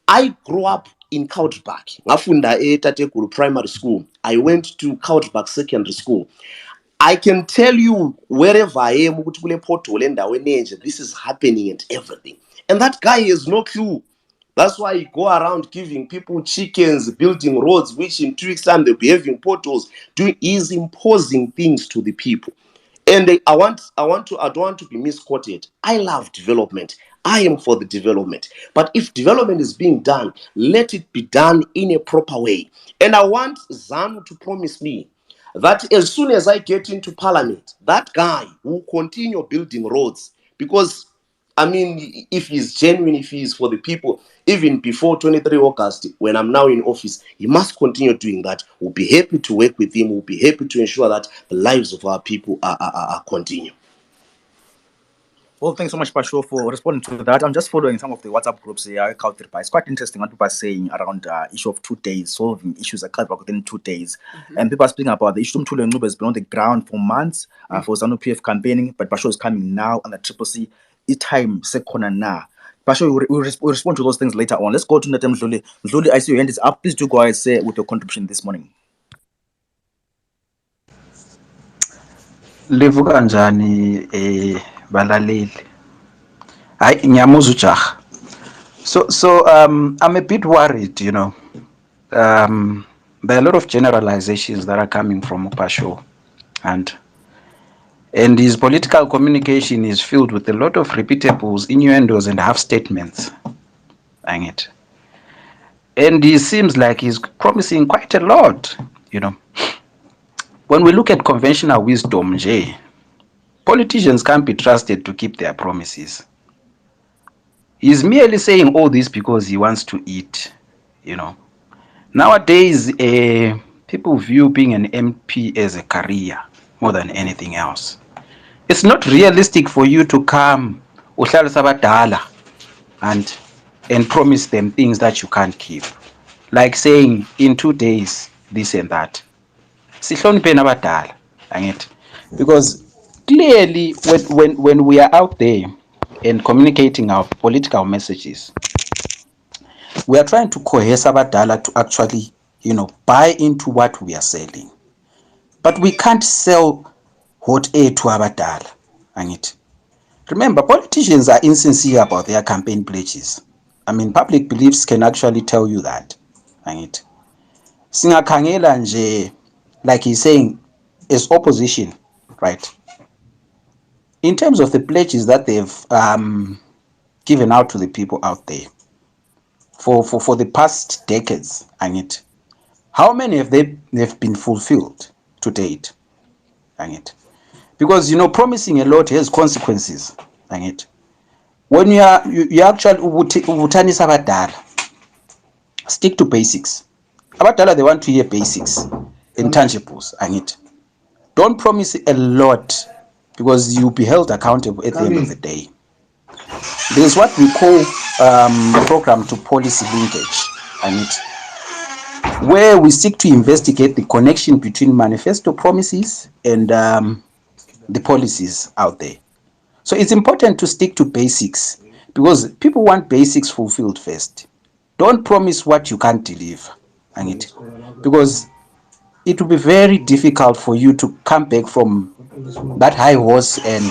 I grew up in Cowdray. Ngafunda eTatekulu Primary School. I went to Cowdray Secondary School. I can tell you wherever I am, this is happening and everything. And that guy has no clue. That's why he go around giving people chickens, building roads, which in 2 weeks' time they'll be having portals. He's imposing things to the people. And I don't want to be misquoted. I love development. I am for the development. But if development is being done, let it be done in a proper way. And I want Zanu to promise me that as soon as I get into parliament, that guy will continue building roads. Because, I mean, if he's genuine, if he's for the people, even before 23 August, when I'm now in office, he must continue doing that. We'll be happy to work with him. We'll be happy to ensure that the lives of our people are continue.
Well, thanks so much, Pasho, for responding to that. I'm just following some of the WhatsApp groups here. It's quite interesting what people are saying around issue of 2 days, solving issues that come within 2 days. And people are speaking about the issue. Mthuli and Ncube has been on the ground for months for ZANU PF campaigning, but Pasho is coming now, and the CCC, it's time, second now. Pasho, we'll respond to those things later on. Let's go to Mthuli. Mthuli, I see your hand is up. Please do go ahead and say with your contribution this morning.
Livuka kanjani balaleli. Hayi ngiyamuzwa ujaha. So I'm a bit worried, There are a lot of generalizations that are coming from Pasho, and his political communication is filled with a lot of repeatables, innuendos, and half statements. And he seems like he's promising quite a lot, When we look at conventional wisdom, politicians can't be trusted to keep their promises. He's merely saying all this because he wants to eat, Nowadays, people view being an MP as a career more than anything else. It's not realistic for you to come uhlalisa abadala and promise them things that you can't keep. Like saying in 2 days this and that. Sihlonipheni abadala, angithi? Because clearly when we are out there and communicating our political messages, we are trying to coerce abadala to actually, buy into what we are selling. But we can't sell hot air to abadala, angithi? Remember, politicians are insincere about their campaign pledges. I mean, public beliefs can actually tell you that, angithi? Singakhangela nje, like he's saying, as opposition, right? In terms of the pledges that they've given out to the people out there for the past decades, angithi, how many have they've been fulfilled to date, angithi? Because promising a lot has consequences, angithi. When you actually ubuthanisa abadala, stick to basics. Abadala, they want to hear basics, intangibles, angithi. Don't promise a lot, because you'll be held accountable at the end of the day. There's what we call the program to policy linkage, angithi, where we seek to investigate the connection between manifesto promises and the policies out there. So it's important to stick to basics, because people want basics fulfilled first. Don't promise what you can't deliver, angithi, because it will be very difficult for you to come back from that high horse and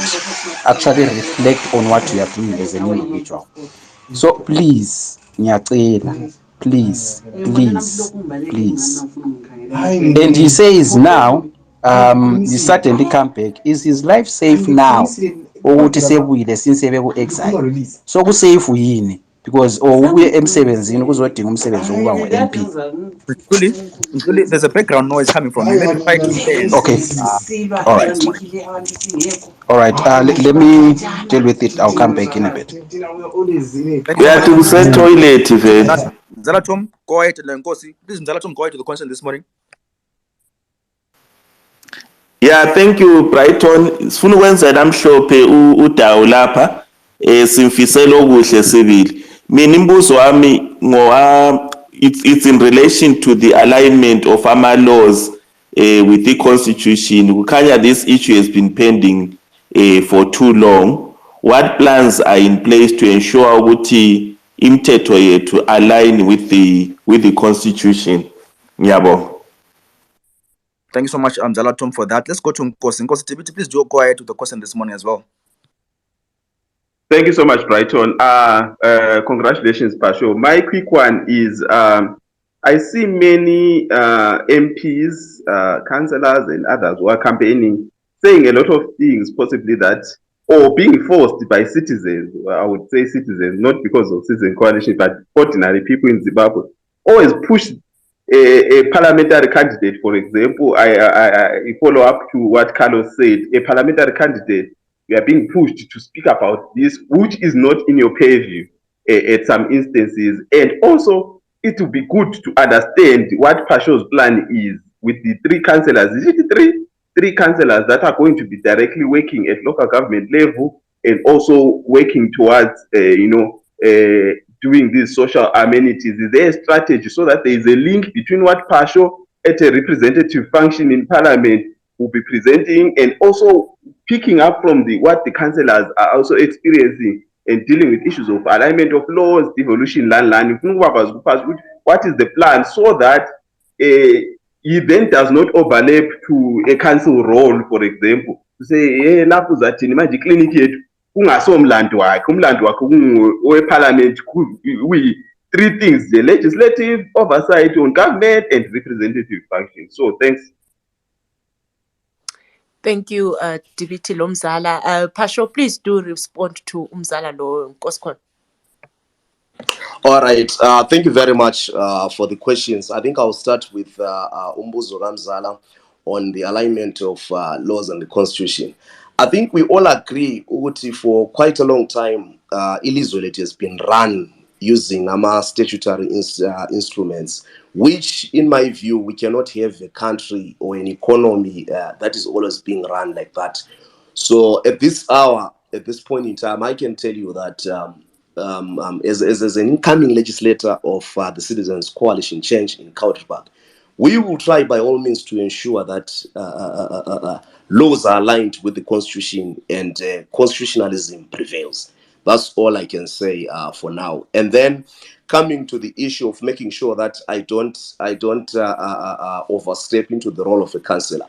actually reflect on what you are doing as an individual. So please, ngiyacela, please. And he says now, he suddenly come back. Is his life safe now? Ukuthi sebuyile since beku-exile. So kusafe yini? Because ubuye emsebenzini kuzodinga umsebenzi wokuba ngu-MP.
Mthuli, there's a background noise coming from you. Maybe try to play.
Okay. All right. All right. Let me deal with it. I'll come back in a bit.
Yeah, to say toilet,
Zalatom, go ahead, Nkosi. Please, Zalatom, go ahead to the question this morning.
Yeah, thank you, Brighton. Sifuna ukwenza namhlophe udawu lapha simfisela okuhle sibili. Mina imbuzo wami it's in relation to the alignment of our laws with the constitution. Kukhanya this issue has been pending for too long. What plans are in place to ensure ukuthi imithetho yethu align with the constitution? Ngiyabonga.
Thank you so much, Zalatom, for that. Let's go to Nkosi. Nkosi, please do go ahead with the question this morning as well.
Thank you so much, Brighton. Congratulations, Pasho. My quick one is, I see many MPs, councillors and others who are campaigning, saying a lot of things, possibly that, or being forced by citizens, I would say citizens, not because of citizen coalition, but ordinary people in Zimbabwe, always push a parliamentary candidate. For example, I follow up to what Carlos said, a parliamentary candidate, we are being pushed to speak about this, which is not in your purview at some instances. And also, it would be good to understand what Pasho's plan is with the three councillors. Is it three councillors that are going to be directly working at local government level and also working towards, doing these social amenities? Is there a strategy so that there is a link between what Pasho at a representative function in parliament will be presenting and also picking up from what the councillors are also experiencing and dealing with issues of alignment of laws, devolution, land. What is the plan so that he then does not overlap to a council role, for example, to say, hey, lapho zathini manje clinic yethu kungasomlando wakhe, umlando wakhe oweparliament three things: the legislative, oversight on government, and representative function. So thanks.
Thank you, Dibiti Lomzala. Pasho, please do respond to Umzala Lo Nkoskon.
All right. Thank you very much for the questions. I think I'll start with Umbuzo Ramzala on the alignment of laws and the constitution. I think we all agree, Uguti, for quite a long time, ilizwe has been run, using statutory instruments, which, in my view, we cannot have a country or an economy that is always being run like that. So at this hour, at this point in time, I can tell you that as an incoming legislator of the Citizens Coalition Change in Cowdray, we will try by all means to ensure that laws are aligned with the Constitution and constitutionalism prevails. That's all I can say for now. And then coming to the issue of making sure that I don't overstep into the role of a councillor.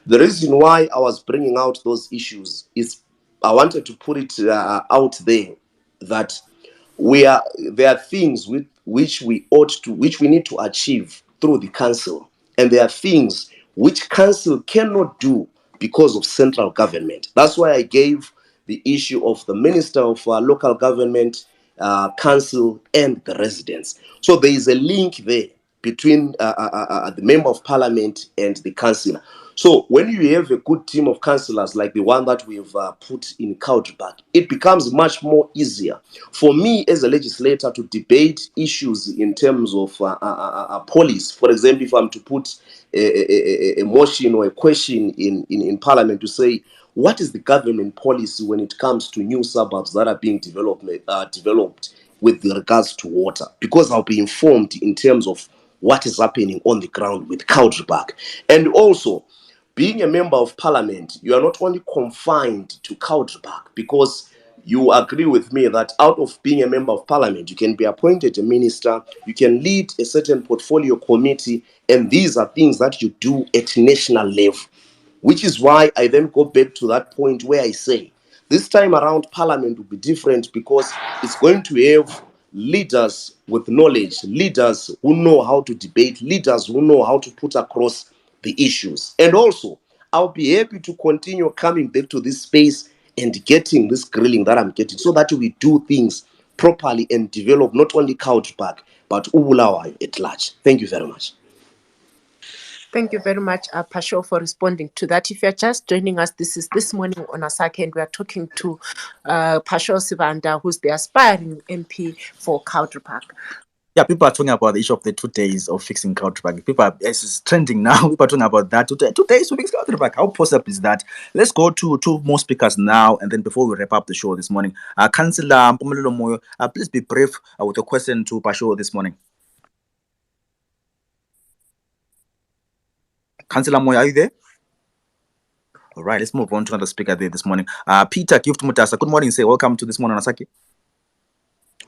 The reason why I was bringing out those issues is I wanted to put it out there that there are things which we need to achieve through the council, and there are things which council cannot do because of central government. That's why I gave the issue of the minister of local government, council, and the residents. So there is a link there between the member of parliament and the councillor. So when you have a good team of councillors like the one that we've put in Cowdray, it becomes much more easier for me as a legislator to debate issues in terms of police. For example, if I'm to put a motion or a question in parliament to say, what is the government policy when it comes to new suburbs that are being developed with regards to water? Because I'll be informed in terms of what is happening on the ground with Cowdray. And also, being a member of parliament, you are not only confined to Cowdray, because you agree with me that out of being a member of parliament, you can be appointed a minister, you can lead a certain portfolio committee, and these are things that you do at national level. Which is why I then go back to that point where I say this time around parliament will be different, because it's going to have leaders with knowledge, leaders who know how to debate, leaders who know how to put across the issues. And also, I'll be happy to continue coming back to this space and getting this grilling that I'm getting, so that we do things properly and develop not only Cowdray but Ubulawayo at large. Thank you very much.
Thank you very much, Pasho, for responding to that. If you're just joining us, this is This Morning on Asake, and we are talking to Pasho Sibanda, who's the aspiring MP for Cowdray.
Yeah, people are talking about the issue of the 2 days of fixing Cowdray. It's trending now. People are talking about that. 2 days to fix Cowdray. How possible is that? Let's go to two more speakers now, and then before we wrap up the show this morning, Councillor Mpumelelo Moyo, please be brief with a question to Pasho this morning. Councillor Moyo, are you there? All right, let's move on to another speaker there this morning. Peter Gift Mutasa, good morning, sir. Welcome to This Morning on Asake.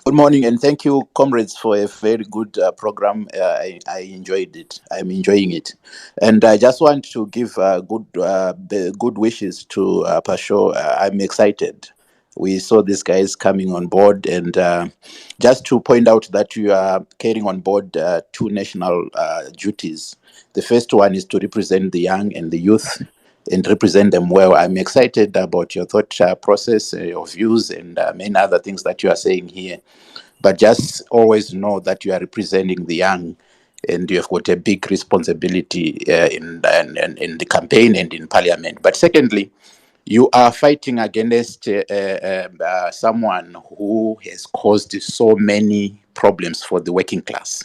Good morning, and thank you, comrades, for a very good program. I enjoyed it. I'm enjoying it, and I just want to give the good wishes to Pasho. I'm excited. We saw these guys coming on board, and just to point out that you are carrying on board two national duties. The first one is to represent the young and the youth, and represent them well. I'm excited about your thought process, your views, and many other things that you are saying here. But just always know that you are representing the young, and you have got a big responsibility in the campaign and in parliament. But secondly, you are fighting against someone who has caused so many problems for the working class.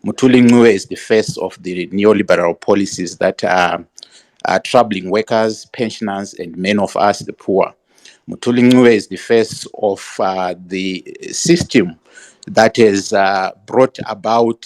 Mthuli is the face of the neoliberal policies that are troubling workers, pensioners, and many of us, the poor. Mthuli is the face of the system that has brought about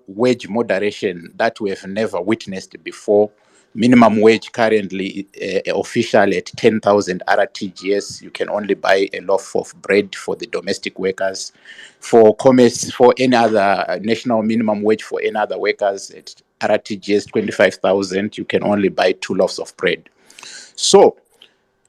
wage moderation that we have never witnessed before. Minimum wage currently official at 10,000 RTGS. You can only buy a loaf of bread for the domestic workers. For commerce, for any other national minimum wage for any other workers at RTGS 25,000, you can only buy 2 loaves of bread. So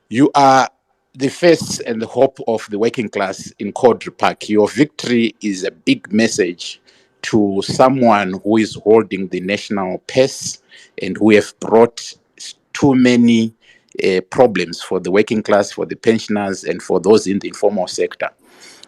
you are the face and the hope of the working class in Cowdray. Your victory is a big message to someone who is holding the national purse and who have brought too many problems for the working class, for the pensioners, and for those in the informal sector.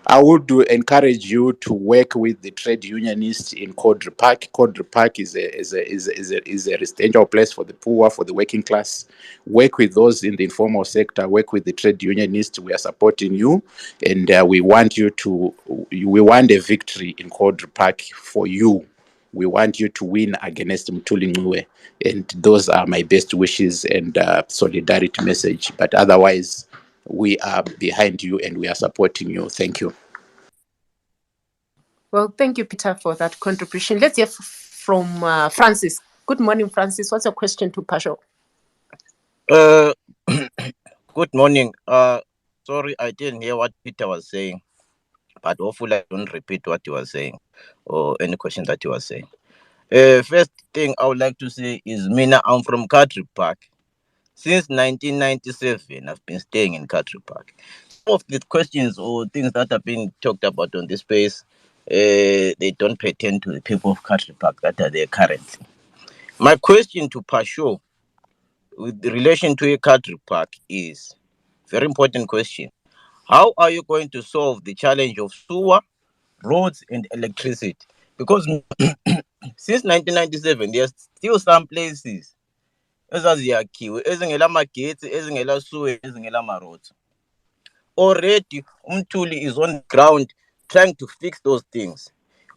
I would encourage you to work with the trade unionists in Cowdray Park. Cowdray Park is a residential place for the poor, for the working class. Work with those in the informal sector. Work with the trade unionists. We are supporting you, and we want you to. We want a victory in Cowdray Park for you. We want you to win against Mthuli, and those are my best wishes and solidarity message. But otherwise, we are behind you and we are supporting you. Thank you.
Well, thank you, Peter, for that contribution. Let's hear from Francis. Good morning, Francis. What's your question to Pasho?
Good morning. Sorry, I didn't hear what Peter was saying, but hopefully I don't repeat what he was saying or any question that he was saying. First thing I would like to say is, Mina, I'm from Cowdray Park. Since 1997, I've been staying in Cowdray Park. Some of the questions or things that have been talked about on this space, they don't pertain to the people of Cowdray Park that are there currently. My question to Pasho with relation to a Cowdray Park is very important question. How are you going to solve the challenge of sewer, roads, and electricity? Because since 1997, there's still some places ezaziyakhiwe ezingela magetsi, ezingela sewer, ezingela ma-roads. Already Mthuli is on the ground trying to fix those things.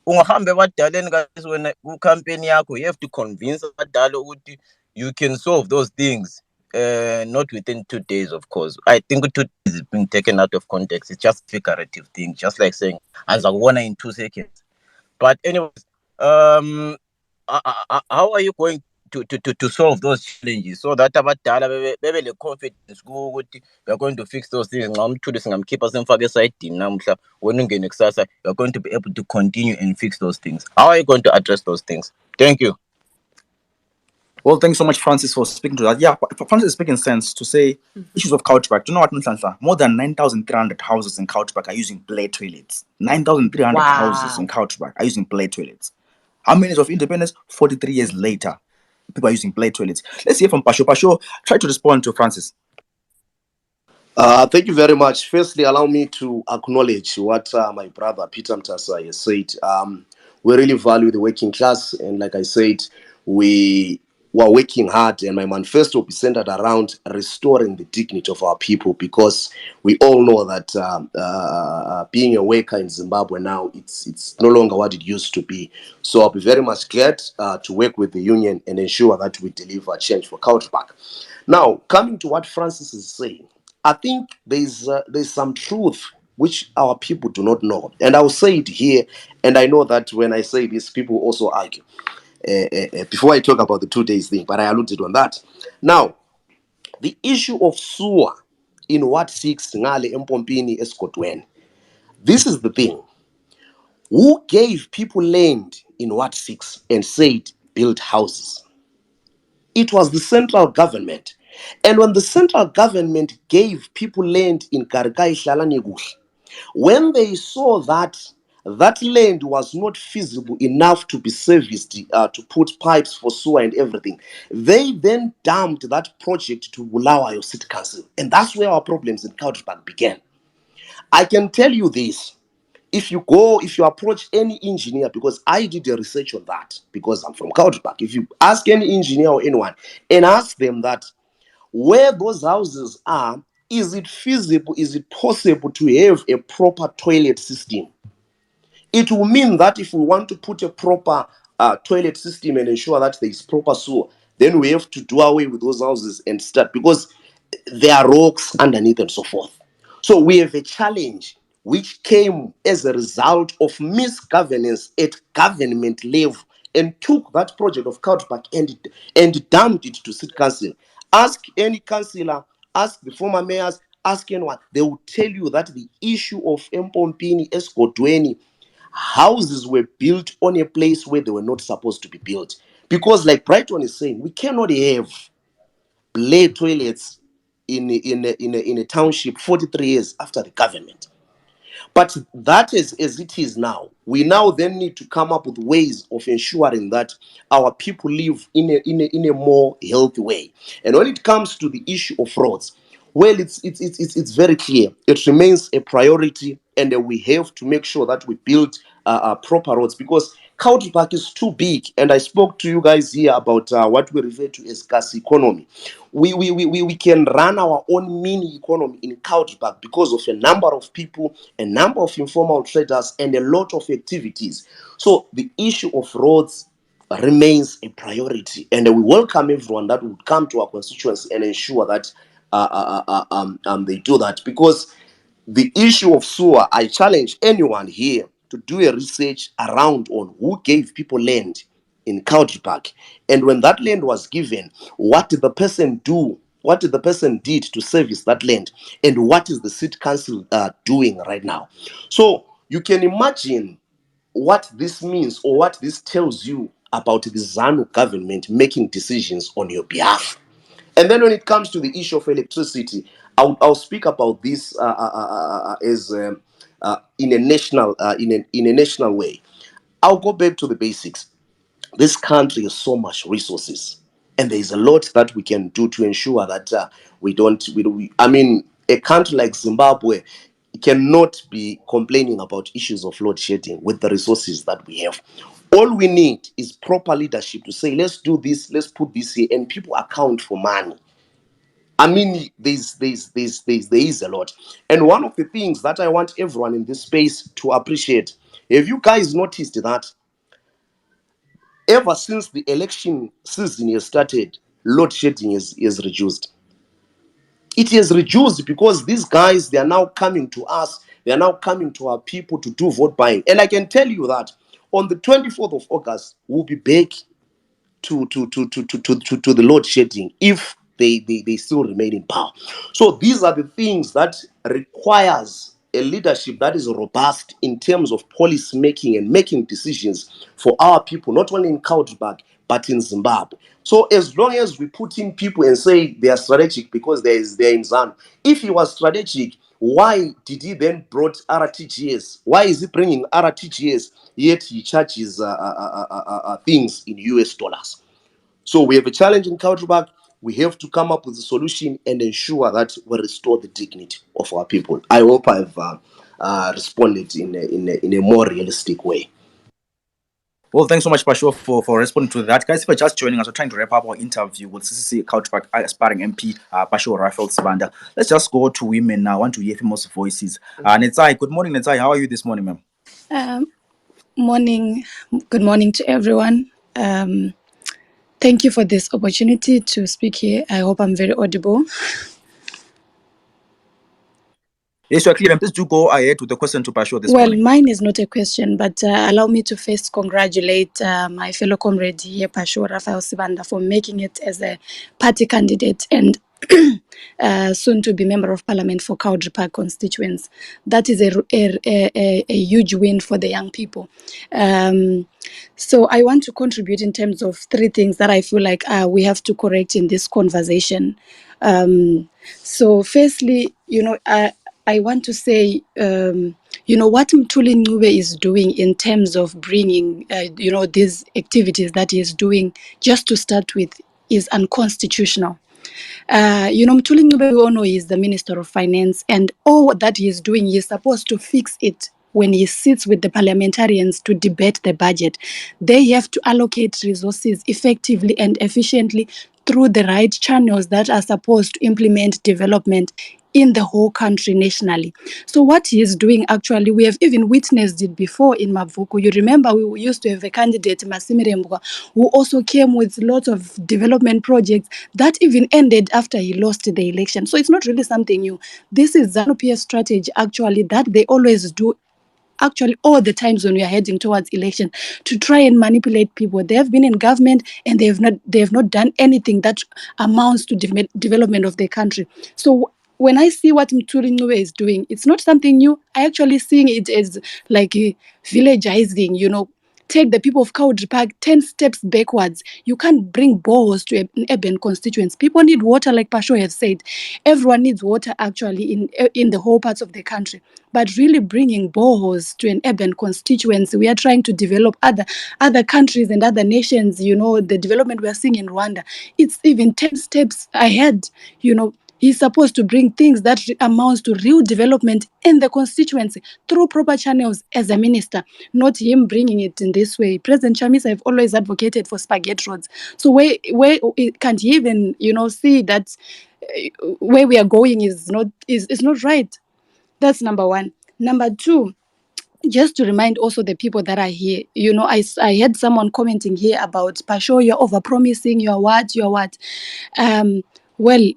Ungahambe ebadaleni guys, wena kucampaign yakho, you have to convince abadala ukuthi you can solve those things. Not within 2 days, of course. I think 2 days is being taken out of context. It's just figurative thing, just like saying as I wanna in 2 seconds. But anyways, how are you going to solve those challenges so that abadala bebe le confidence ukuthi we are going to fix those things? Nxa uMthuli singamkhipha simfake esayidini namuhla, wena ungene kusasa, you are going to be able to continue and fix those things. How are you going to address those things? Thank you.
Well, thanks so much, Francis, for speaking to that. Yeah, Francis is making sense to say issues of Couchback. Do you know what, Nhlanhla? More than 9,300 houses in Couchback are using blade toilets. 9,300 houses in Couchback are using blade toilets. How many years of independence? 43 years later, people are using blade toilets. Let's hear from Pasho. Pasho, try to respond to Francis.
Thank you very much. Firstly, allow me to acknowledge what my brother Peter Mtasa has said. We really value the working class, and like I said, we were working hard, and my manifesto will be centered around restoring the dignity of our people, because we all know that being a worker in Zimbabwe now, it's no longer what it used to be. So I'll be very much glad to work with the union and ensure that we deliver change for Cowdray Park. Now, coming to what Francis is saying, I think there's some truth which our people do not know. And I'll say it here, and I know that when I say this, people also argue. Before I talk about the 2 days thing, but I alluded on that. Now, the issue of sewer in Ward 6, Ngale, Mpompini, Escotwen. This is the thing. Who gave people land in Ward 6 and said build houses? It was the central government. And when the central government gave people land in Karikai Shalanigush, when they saw that that land was not feasible enough to be serviced, to put pipes for sewer and everything, they then dumped that project to Bulawayo City Council. And that's where our problems in Cowdray Park began. I can tell you this. If you approach any engineer, because I did a research on that, because I'm from Cowdray Park, if you ask any engineer or anyone and ask them that where those houses are, is it feasible, is it possible to have a proper toilet system? It will mean that if we want to put a proper toilet system and ensure that there is proper sewer, then we have to do away with those houses and start, because there are rocks underneath and so forth. So we have a challenge which came as a result of misgovernance at government level, and took that project of Cowdray Park and dumped it to City Council. Ask any councillor, ask the former mayors, ask anyone, they will tell you that the issue of Mpompini, Escotweni, houses were built on a place where they were not supposed to be built. Because like Brighton is saying, we cannot have blade toilets in a township 43 years after the government. But that is as it is now. We now then need to come up with ways of ensuring that our people live in a more healthy way. And when it comes to the issue of roads, Well, it's very clear. It remains a priority, and we have to make sure that we build proper roads, because Cowdray Park is too big. And I spoke to you guys here about what we refer to as gas economy. We can run our own mini economy in Cowdray Park because of a number of people, a number of informal traders, and a lot of activities. So the issue of roads remains a priority, and we welcome everyone that would come to our constituency and ensure that they do that. Because the issue of sewer, I challenge anyone here to do a research around on who gave people land in Cowdray Park, and when that land was given, what did the person do? What did the person did to service that land, and what is the city council doing right now? So you can imagine what this means, or what this tells you about the Zanu government making decisions on your behalf. And then when it comes to the issue of electricity, I'll speak about this as in a national in a national way. I'll go back to the basics. This country has so much resources, and there is a lot that we can do to ensure that I mean, a country like Zimbabwe cannot be complaining about issues of load shedding with the resources that we have. All we need is proper leadership to say, let's do this, let's put this here, and people account for money. I mean, there is a lot. And one of the things that I want everyone in this space to appreciate, have you guys noticed that ever since the election season has started, load shedding is reduced? It is reduced because these guys, they are now coming to us, they are now coming to our people to do vote buying. And I can tell you that on the 24th of August, we'll be back to the load shedding if they still remain in power. So these are the things that requires a leadership that is robust in terms of policy making and making decisions for our people, not only in Cowdray but in Zimbabwe. So as long as we put in people and say they are strategic because they're in Zanu, if he was strategic, why did he then brought RTGS? Why is he bringing RTGS yet he charges things in US dollars? So we have a challenge in Cowdray. We have to come up with a solution and ensure that we restore the dignity of our people. I hope I've responded in a more realistic way.
Well, thanks so much, Pasho, for responding to that. Guys, if you're just joining us, we're trying to wrap up our interview with CCC Cowdray Aspiring MP, Pasho Raphael Sibanda. Let's just go to women now. I want to hear famous voices. Netsai, good morning, Netsai. How are you this morning, ma'am?
Morning. Good morning to everyone. Thank you for this opportunity to speak here. I hope I'm very audible.
Yes, you're clear. Please do go ahead with the question to Pasho this morning.
Well, mine is not a question, but allow me to first congratulate my fellow comrade here, Pasho Raphael Sibanda, for making it as a party candidate and soon to be member of parliament for Cowdray Park constituents. That is a huge win for the young people. So I want to contribute in terms of three things that I feel like we have to correct in this conversation. So firstly, I want to say, what Mthuli Ncube is doing in terms of bringing, these activities that he is doing, just to start with, is unconstitutional. Mthuli Ncube, we all know he is the Minister of Finance, and all that he is doing, he is supposed to fix it when he sits with the parliamentarians to debate the budget. They have to allocate resources effectively and efficiently through the right channels that are supposed to implement development in the whole country nationally. So what he is doing, actually, we have even witnessed it before in Mavuku. You remember we used to have a candidate, Masimire, who also came with lots of development projects that even ended after he lost the election. So it's not really something new. This is ZANU-PF strategy, actually, that they always do actually all the times when we are heading towards election, to try and manipulate people. They have been in government and they have not done anything that amounts to development of the country. So when I see what Mthuli Ncube is doing, it's not something new. I actually seeing it as like villagizing, take the people of Cowdray Park 10 steps backwards. You can't bring boreholes to an urban constituents. People need water, like Pasho has said. Everyone needs water, actually, in the whole parts of the country. But really bringing boreholes to an urban constituency, we are trying to develop other countries and other nations, the development we are seeing in Rwanda, it's even 10 steps ahead, He's supposed to bring things that amounts to real development in the constituency through proper channels as a minister, not him bringing it in this way. President Chamisa have always advocated for spaghetti roads. So where can't he even, see that where we are going is not right. That's number one. Number two, just to remind also the people that are here, I had someone commenting here about Pasho, you're over promising, you're what. Well,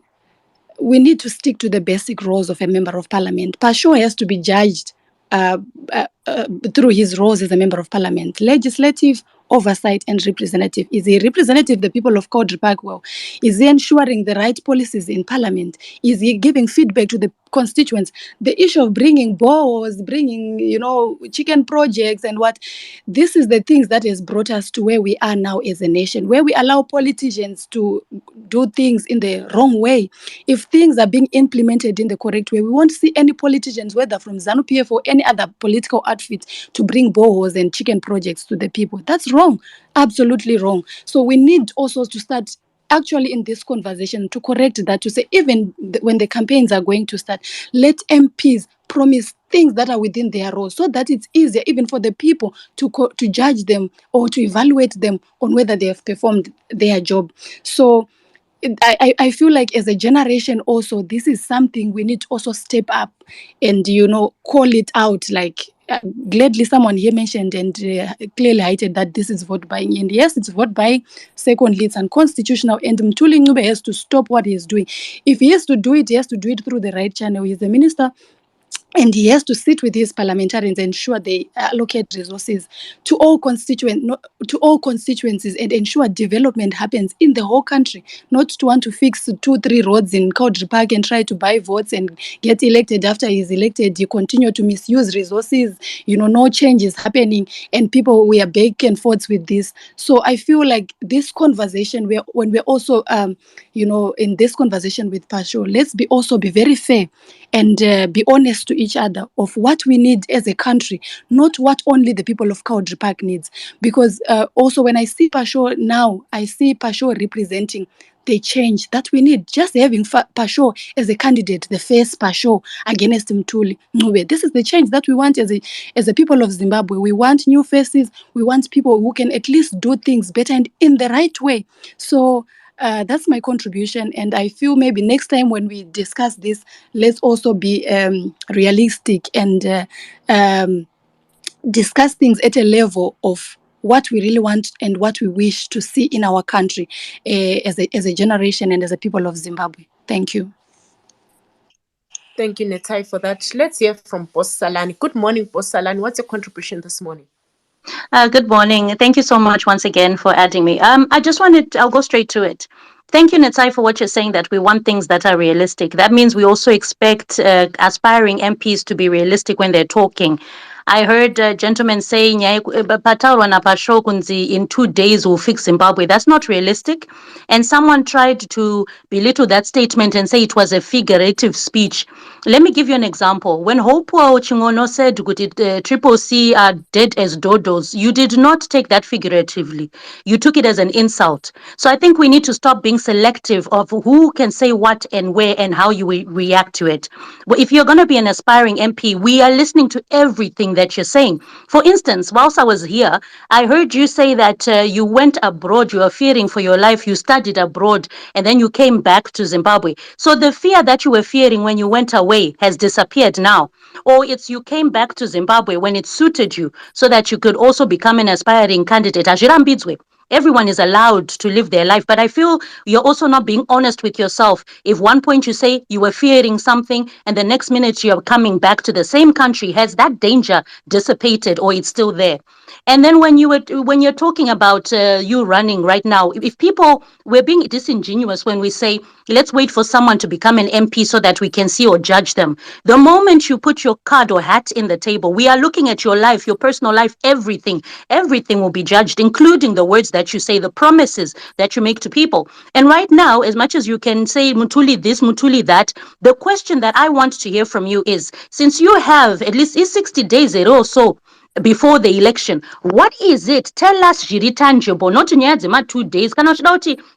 we need to stick to the basic roles of a member of parliament. Pasho has to be judged through his roles as a member of parliament: legislative, oversight, and representative. Is he representative the people of Cowdray Park well? Is he ensuring the right policies in parliament? Is he giving feedback to the constituents? The issue of bringing bows, bringing, chicken projects and what, this is the things that has brought us to where we are now as a nation, where we allow politicians to do things in the wrong way. If things are being implemented in the correct way, we won't see any politicians, whether from Zanu PF or any other political outfit, to bring bohos and chicken projects to the people. That's wrong, absolutely wrong. So we need also to start actually in this conversation to correct that, to say even when the campaigns are going to start, let MPs promise things that are within their roles, so that it's easier even for the people to judge them or to evaluate them on whether they have performed their job. So I feel like as a generation also, this is something we need to also step up and, call it out. Like gladly someone here mentioned and clearly highlighted that this is vote buying. And yes, it's vote buying. Secondly, it's unconstitutional. And Mthuli Ncube has to stop what he is doing. If he has to do it, he has to do it through the right channel. He's the minister, and he has to sit with his parliamentarians and ensure they allocate resources to all constituencies and ensure development happens in the whole country, not to want to fix 2-3 roads in Cowdray Park and try to buy votes and get elected. After he's elected, you continue to misuse resources, no change is happening, and people, we are back and forth with this. So I feel like this conversation, when we're also in this conversation with Pasho, let's also be very fair and be honest to each other of what we need as a country, not what only the people of Cowdray Park needs. Because also when I see Pasho now, I see Pasho representing the change that we need. Just having Pasho as a candidate, the first Pasho against Mthuli Ncube. This is the change that we want as a people of Zimbabwe. We want new faces. We want people who can at least do things better and in the right way. So that's my contribution, and I feel maybe next time when we discuss this, let's also be realistic and discuss things at a level of what we really want and what we wish to see in our country as a generation and as a people of Zimbabwe. Thank you.
Thank you, Netai, for that. Let's hear from Boss Salani. Good morning, Boss Salani. What's your contribution this morning?
Good morning. Thank you so much once again for adding me. I'll go straight to it. Thank you, Netai, for what you're saying, that we want things that are realistic. That means we also expect aspiring MPs to be realistic when they're talking. I heard gentlemen saying, in 2 days we'll fix Zimbabwe. That's not realistic. And someone tried to belittle that statement and say it was a figurative speech. Let me give you an example. When Hopewell Chingono said Triple C are dead as dodos, you did not take that figuratively. You took it as an insult. So I think we need to stop being selective of who can say what and where and how you react to it. Well, if you're going to be an aspiring MP, we are listening to everything that you're saying. For instance, whilst I was here, I heard you say that you went abroad, you were fearing for your life, you studied abroad, and then you came back to Zimbabwe. So the fear that you were fearing when you went away has disappeared now. Or it's you came back to Zimbabwe when it suited you so that you could also become an aspiring candidate. Azvirambidzwe. Everyone is allowed to live their life, but I feel you're also not being honest with yourself. If one point you say you were fearing something and the next minute you're coming back to the same country, has that danger dissipated or it's still there? And then when you're talking about you running right now, if people, we're being disingenuous when we say, let's wait for someone to become an MP so that we can see or judge them. The moment you put your card or hat in the table, we are looking at your life, your personal life, everything. Everything will be judged, including the words that you say, the promises that you make to people. And right now, as much as you can say Mthuli this, Mthuli that, the question that I want to hear from you is, since you have at least 60 days or so before the election. What is it? Tell us, Jiri tangible, not in 2 days.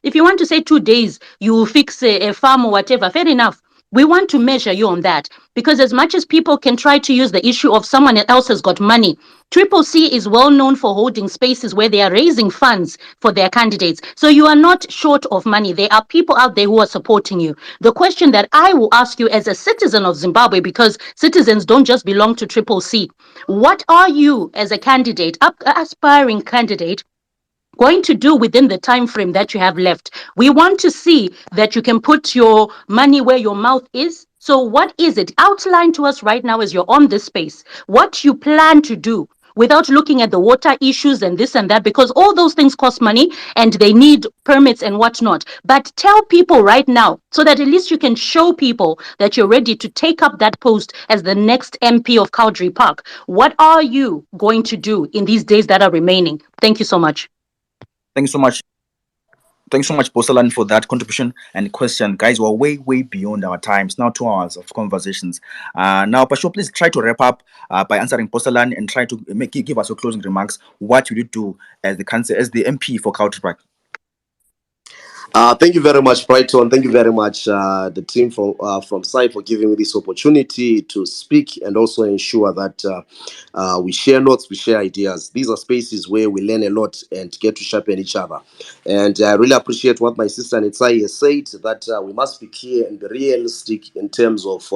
If you want to say 2 days, you will fix a farm or whatever, fair enough. We want to measure you on that, because as much as people can try to use the issue of someone else has got money, Triple C is well known for holding spaces where they are raising funds for their candidates. So you are not short of money. There are people out there who are supporting you. The question that I will ask you as a citizen of Zimbabwe, because citizens don't just belong to Triple C, what are you as a candidate, aspiring candidate, going to do within the time frame that you have left? We want to see that you can put your money where your mouth is. So what is it? Outline to us right now as you're on this space, what you plan to do without looking at the water issues and this and that, because all those things cost money and they need permits and whatnot. But tell people right now so that at least you can show people that you're ready to take up that post as the next MP of Cowdray Park. What are you going to do in these days that are remaining? Thank you so much.
Thank you so much. Thanks so much, Bosalan, for that contribution and question. Guys, we're way beyond our times. Now 2 hours of conversations. Now, Pasho, please try to wrap up by answering Bosalan and try to give us your closing remarks. What will you do as the MP for Cowdray Park?
Thank you very much, Brighton. Thank you very much, the team from site, for giving me this opportunity to speak and also ensure that we share notes, we share ideas. These are spaces where we learn a lot and get to sharpen each other. And I really appreciate what my sister Netsai has said, that we must be clear and be realistic in terms of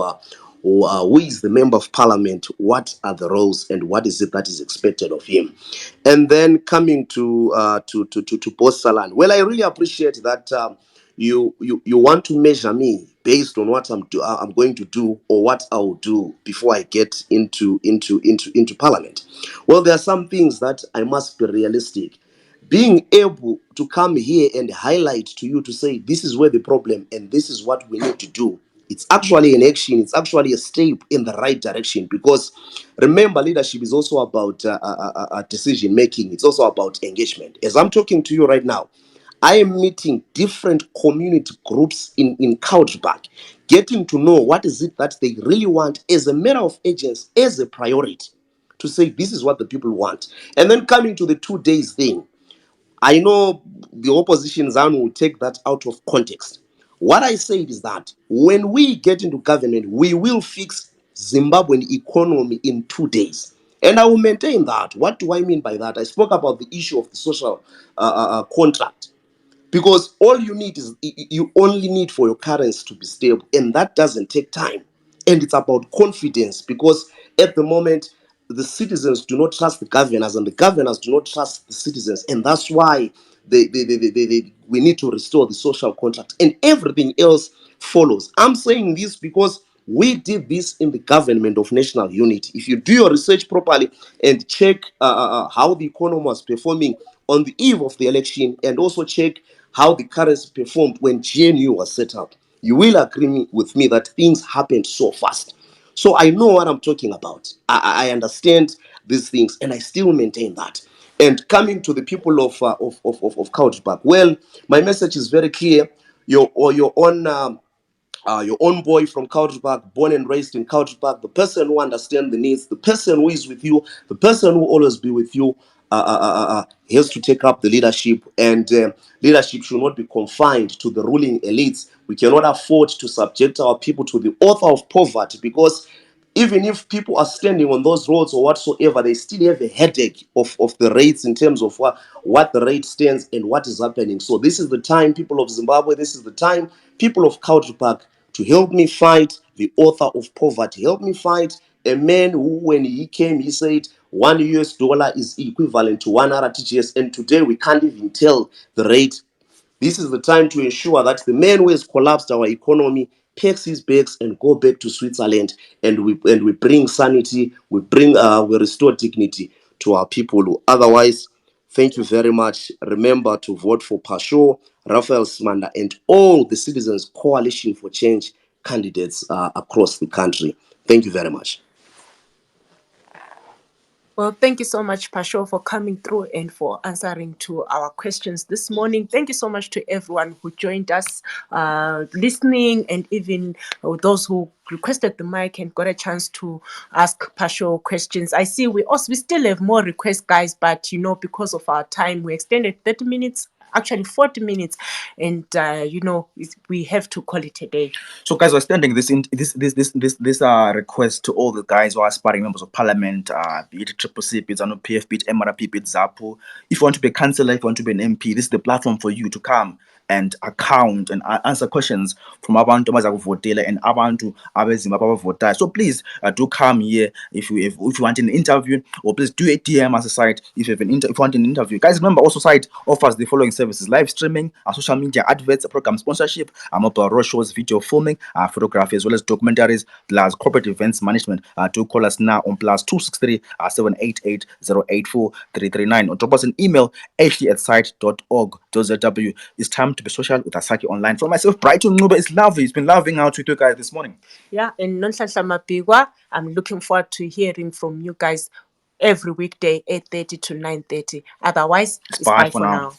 who is the member of parliament, what are the roles, and what is it that is expected of him. And then coming to Boss Salan, well, I really appreciate that you want to measure me based on what I'm going to do or what I will do before I get into parliament. Well, there are some things that I must be realistic. Being able to come here and highlight to you to say this is where the problem and this is what we need to do, it's actually an action, it's actually a step in the right direction. Because remember, leadership is also about decision making, it's also about engagement. As I'm talking to you right now, I am meeting different community groups in Cowdray Park, getting to know what is it that they really want as a matter of urgency, as a priority, to say this is what the people want. And then coming to the 2 days thing, I know the opposition, Zanu, will take that out of context. What I said is that when we get into government, we will fix Zimbabwean economy in 2 days. And I will maintain that. What do I mean by that? I spoke about the issue of the social contract. Because all you need is, you only need for your currency to be stable, and that doesn't take time. And it's about confidence, because at the moment the citizens do not trust the governors and the governors do not trust the citizens, and that's why we need to restore the social contract, and everything else follows. I'm saying this because we did this in the government of national unity. If you do your research properly and check how the economy was performing on the eve of the election, and also check how the currency performed when GNU was set up, you will agree with me that things happened so fast. So I know what I'm talking about. I understand these things, and I still maintain that. And coming to the people of Cowdray Park, well, my message is very clear. Your own boy from Cowdray Park, born and raised in Cowdray Park, the person who understands the needs, the person who is with you, the person who will always be with you, has to take up the leadership. And leadership should not be confined to the ruling elites. We cannot afford to subject our people to the author of poverty, because even if people are standing on those roads or whatsoever, they still have a headache of the rates, in terms of what the rate stands and what is happening. So this is the time, people of Zimbabwe, this is the time, people of Cowdray Park, to help me fight the author of poverty. Help me fight a man who, when he came, he said $1 is equivalent to 1 RTGS, and today we can't even tell the rate. This is the time to ensure that the man who has collapsed our economy packs his bags and go back to Switzerland, and we bring sanity, we restore dignity to our people. Otherwise, thank you very much. Remember to vote for Pasho, Raphael Smanda, and all the Citizens Coalition for Change candidates across the country. Thank you very much.
Well, thank you so much, Pasho, for coming through and for answering to our questions this morning. Thank you so much to everyone who joined us, listening, and even those who requested the mic and got a chance to ask Pasho questions. I see we still have more requests, guys, but because of our time, we extended 30 minutes. Actually, 40 minutes, and we have to call it a day.
So, guys, we're extending this request to all the guys who are aspiring members of parliament, be it Triple C, be it Zanu PF, be it MRP, be it ZAPU. If you want to be a councillor, if you want to be an MP, this is the platform for you to come and account and answer questions from abantu abazakuvotela and abantu abezimbabwe abavotayo. So please do come here if you want an interview, or please do a DM as a site if you want an interview. Guys, remember also site offers the following services: live streaming, social media adverts, program sponsorship, mobile road shows, video filming, photography, as well as documentaries, plus corporate events management. Do call us now on +263 788 084 339, or drop us an email ashley@site.org.zw. It's time to be social with Asaki Online. For myself, Brighton Ncube, it's lovely. It's been loving out with you guys this morning.
Yeah, and Nonhlanhla Mapigwa, I'm looking forward to hearing from you guys every weekday, 8:30 to 9:30. Otherwise, it's bye for now.